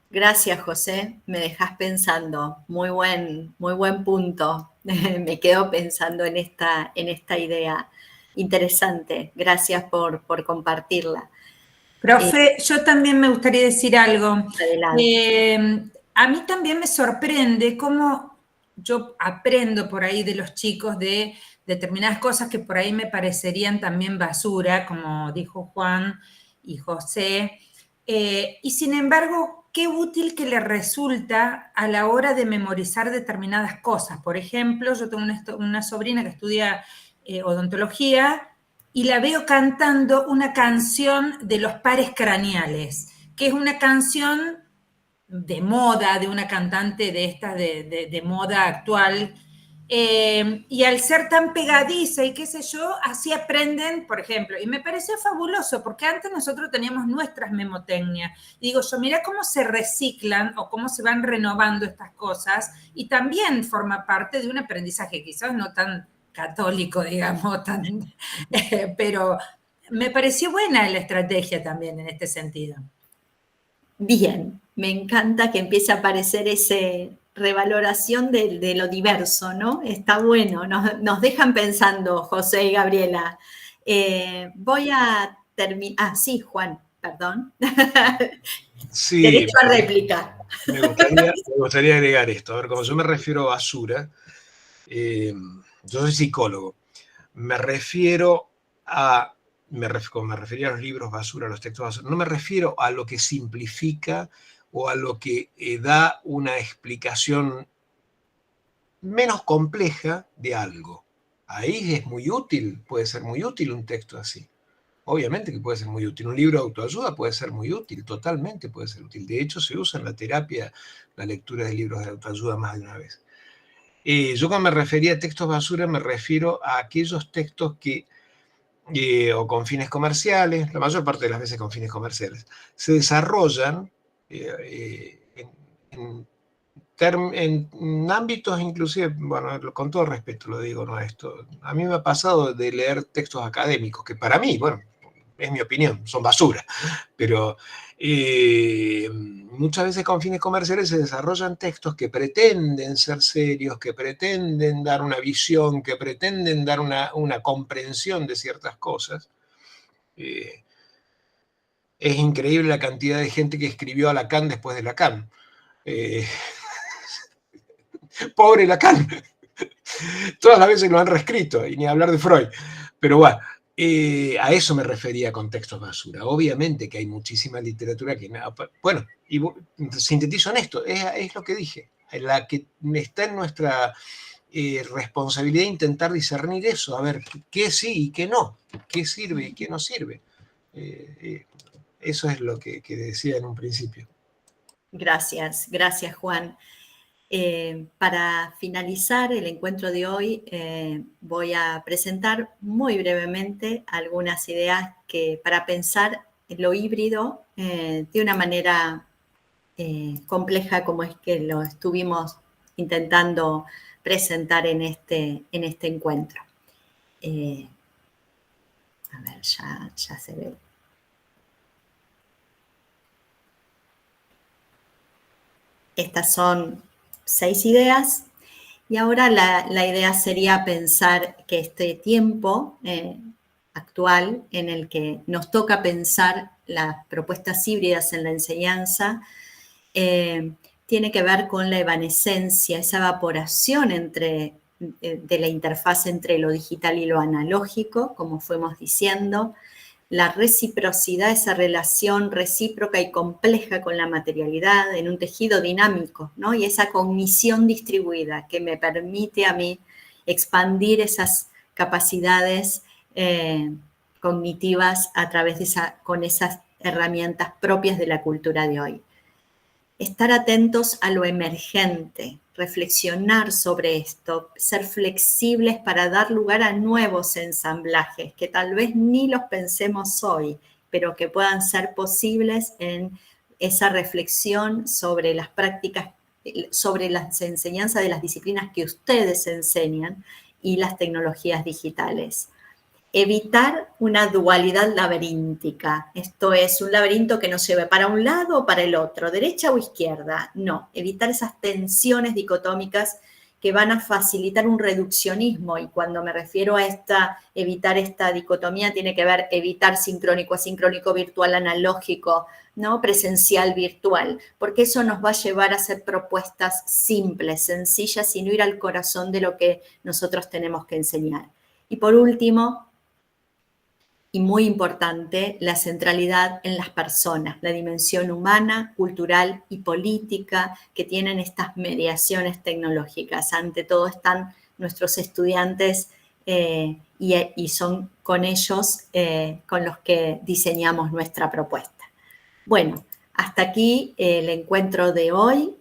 [SPEAKER 1] Gracias, José. Me dejas pensando. Muy buen punto. Me quedo pensando en esta idea interesante. Gracias por compartirla.
[SPEAKER 3] Profe, yo también me gustaría decir algo.
[SPEAKER 1] Adelante.
[SPEAKER 3] A mí también me sorprende cómo yo aprendo por ahí de los chicos de determinadas cosas que por ahí me parecerían también basura, como dijo Juan y José. Y sin embargo, qué útil que les resulta a la hora de memorizar determinadas cosas. Por ejemplo, yo tengo una sobrina que estudia odontología y la veo cantando una canción de los pares craneales, que es una canción de moda, de una cantante de estas de moda actual, y al ser tan pegadiza y qué sé yo, así aprenden, por ejemplo, y me pareció fabuloso, porque antes nosotros teníamos nuestras memotecnias, y digo yo, mira cómo se reciclan o cómo se van renovando estas cosas, y también forma parte de un aprendizaje quizás no tan católico, digamos, pero me pareció buena la estrategia también en este sentido.
[SPEAKER 1] Bien, me encanta que empiece a aparecer esa revaloración de lo diverso, ¿no? Está bueno, nos dejan pensando, José y Gabriela. Voy a terminar. Ah, sí, Juan, perdón.
[SPEAKER 7] Sí,
[SPEAKER 1] derecho a réplica.
[SPEAKER 7] Me gustaría agregar esto. A ver, como yo me refiero a basura, yo soy psicólogo. Me refiero como me refería a los libros basura, a los textos basura, no me refiero a lo que simplifica o a lo que da una explicación menos compleja de algo. Ahí es muy útil, puede ser muy útil un texto así. Obviamente que puede ser muy útil. Un libro de autoayuda puede ser muy útil, totalmente puede ser útil. De hecho, se usa en la terapia la lectura de libros de autoayuda más de una vez. Yo cuando me refería a textos basura me refiero a aquellos textos que, o con fines comerciales, la mayor parte de las veces con fines comerciales, se desarrollan en ámbitos inclusive, bueno, con todo respeto lo digo, ¿no? Esto, a mí me ha pasado de leer textos académicos, que para mí, bueno, es mi opinión, son basura, pero muchas veces con fines comerciales se desarrollan textos que pretenden ser serios, que pretenden dar una visión, que pretenden dar una comprensión de ciertas cosas. Es increíble la cantidad de gente que escribió a Lacan después de Lacan. Pobre Lacan. Todas las veces lo han reescrito, y ni hablar de Freud. Pero bueno, a eso me refería con textos basura. Obviamente que hay muchísima literatura que... Bueno, y sintetizo en esto, es lo que dije, la que está en nuestra responsabilidad intentar discernir eso, a ver qué sí y qué no, qué sirve y qué no sirve. Eso es lo que decía en un principio.
[SPEAKER 1] Gracias, Juan. Para finalizar el encuentro de hoy, voy a presentar muy brevemente algunas ideas para pensar lo híbrido de una manera compleja como es que lo estuvimos intentando presentar en este encuentro. A ver, ya se ve. Estas son 6 ideas y ahora la idea sería pensar que este tiempo actual en el que nos toca pensar las propuestas híbridas en la enseñanza tiene que ver con la evanescencia, esa evaporación de la interfaz entre lo digital y lo analógico, como fuimos diciendo, la reciprocidad, esa relación recíproca y compleja con la materialidad en un tejido dinámico, ¿no? Y esa cognición distribuida que me permite a mí expandir esas capacidades cognitivas a través con esas herramientas propias de la cultura de hoy. Estar atentos a lo emergente, reflexionar sobre esto, ser flexibles para dar lugar a nuevos ensamblajes que tal vez ni los pensemos hoy, pero que puedan ser posibles en esa reflexión sobre las prácticas, sobre las enseñanzas de las disciplinas que ustedes enseñan y las tecnologías digitales. Evitar una dualidad laberíntica, esto es, un laberinto que nos lleve para un lado o para el otro, derecha o izquierda, no, evitar esas tensiones dicotómicas que van a facilitar un reduccionismo, y cuando me refiero a evitar esta dicotomía, tiene que ver evitar sincrónico, asincrónico, virtual, analógico, ¿no? Presencial, virtual, porque eso nos va a llevar a hacer propuestas simples, sencillas, y no ir al corazón de lo que nosotros tenemos que enseñar. Y por último, y muy importante, la centralidad en las personas, la dimensión humana, cultural y política que tienen estas mediaciones tecnológicas. Ante todo están nuestros estudiantes y son con ellos con los que diseñamos nuestra propuesta. Bueno, hasta aquí el encuentro de hoy.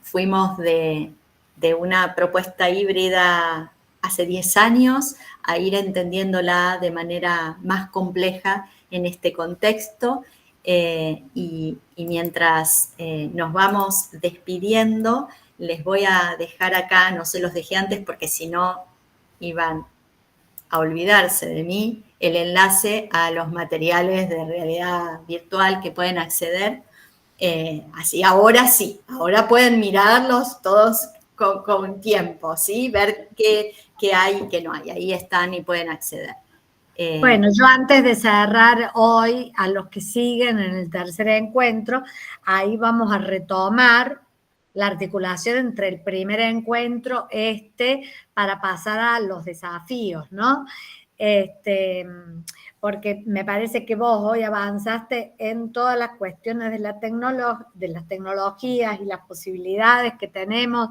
[SPEAKER 1] Fuimos de una propuesta híbrida hace 10 años a ir entendiéndola de manera más compleja en este contexto y mientras nos vamos despidiendo, les voy a dejar acá, no se los dejé antes porque si no iban a olvidarse de mí, el enlace a los materiales de realidad virtual que pueden acceder. Así, ahora sí, ahora pueden mirarlos todos con tiempo, ¿sí? Ver qué hay y qué no hay. Ahí están y pueden acceder.
[SPEAKER 2] Bueno, yo antes de cerrar hoy, a los que siguen en el tercer encuentro, ahí vamos a retomar la articulación entre el primer encuentro para pasar a los desafíos, ¿no? Porque me parece que vos hoy avanzaste en todas las cuestiones de las tecnologías y las posibilidades que tenemos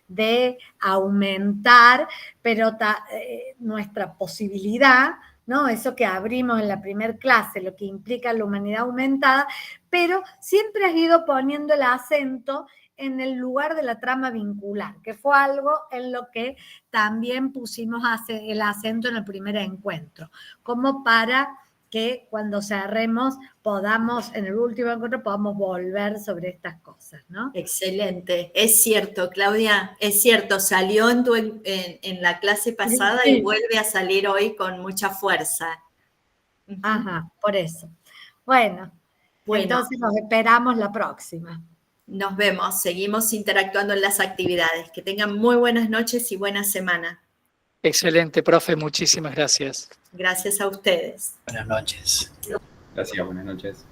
[SPEAKER 2] de aumentar, pero nuestra posibilidad, ¿no? Eso que abrimos en la primer clase, lo que implica la humanidad aumentada, pero siempre has ido poniendo el acento en el lugar de la trama vincular, que fue algo en lo que también pusimos el acento en el primer encuentro, como para que cuando cerremos en el último encuentro, podamos volver sobre estas cosas, ¿no?
[SPEAKER 1] Excelente, es cierto, Claudia, es cierto, salió en la clase pasada
[SPEAKER 2] sí.
[SPEAKER 1] Y vuelve a salir hoy con mucha fuerza.
[SPEAKER 2] Ajá, por eso. Bueno, entonces nos esperamos la próxima.
[SPEAKER 1] Nos vemos, seguimos interactuando en las actividades. Que tengan muy buenas noches y buena semana.
[SPEAKER 9] Excelente, profe, muchísimas gracias.
[SPEAKER 1] Gracias a ustedes.
[SPEAKER 10] Buenas noches.
[SPEAKER 11] Gracias, buenas noches.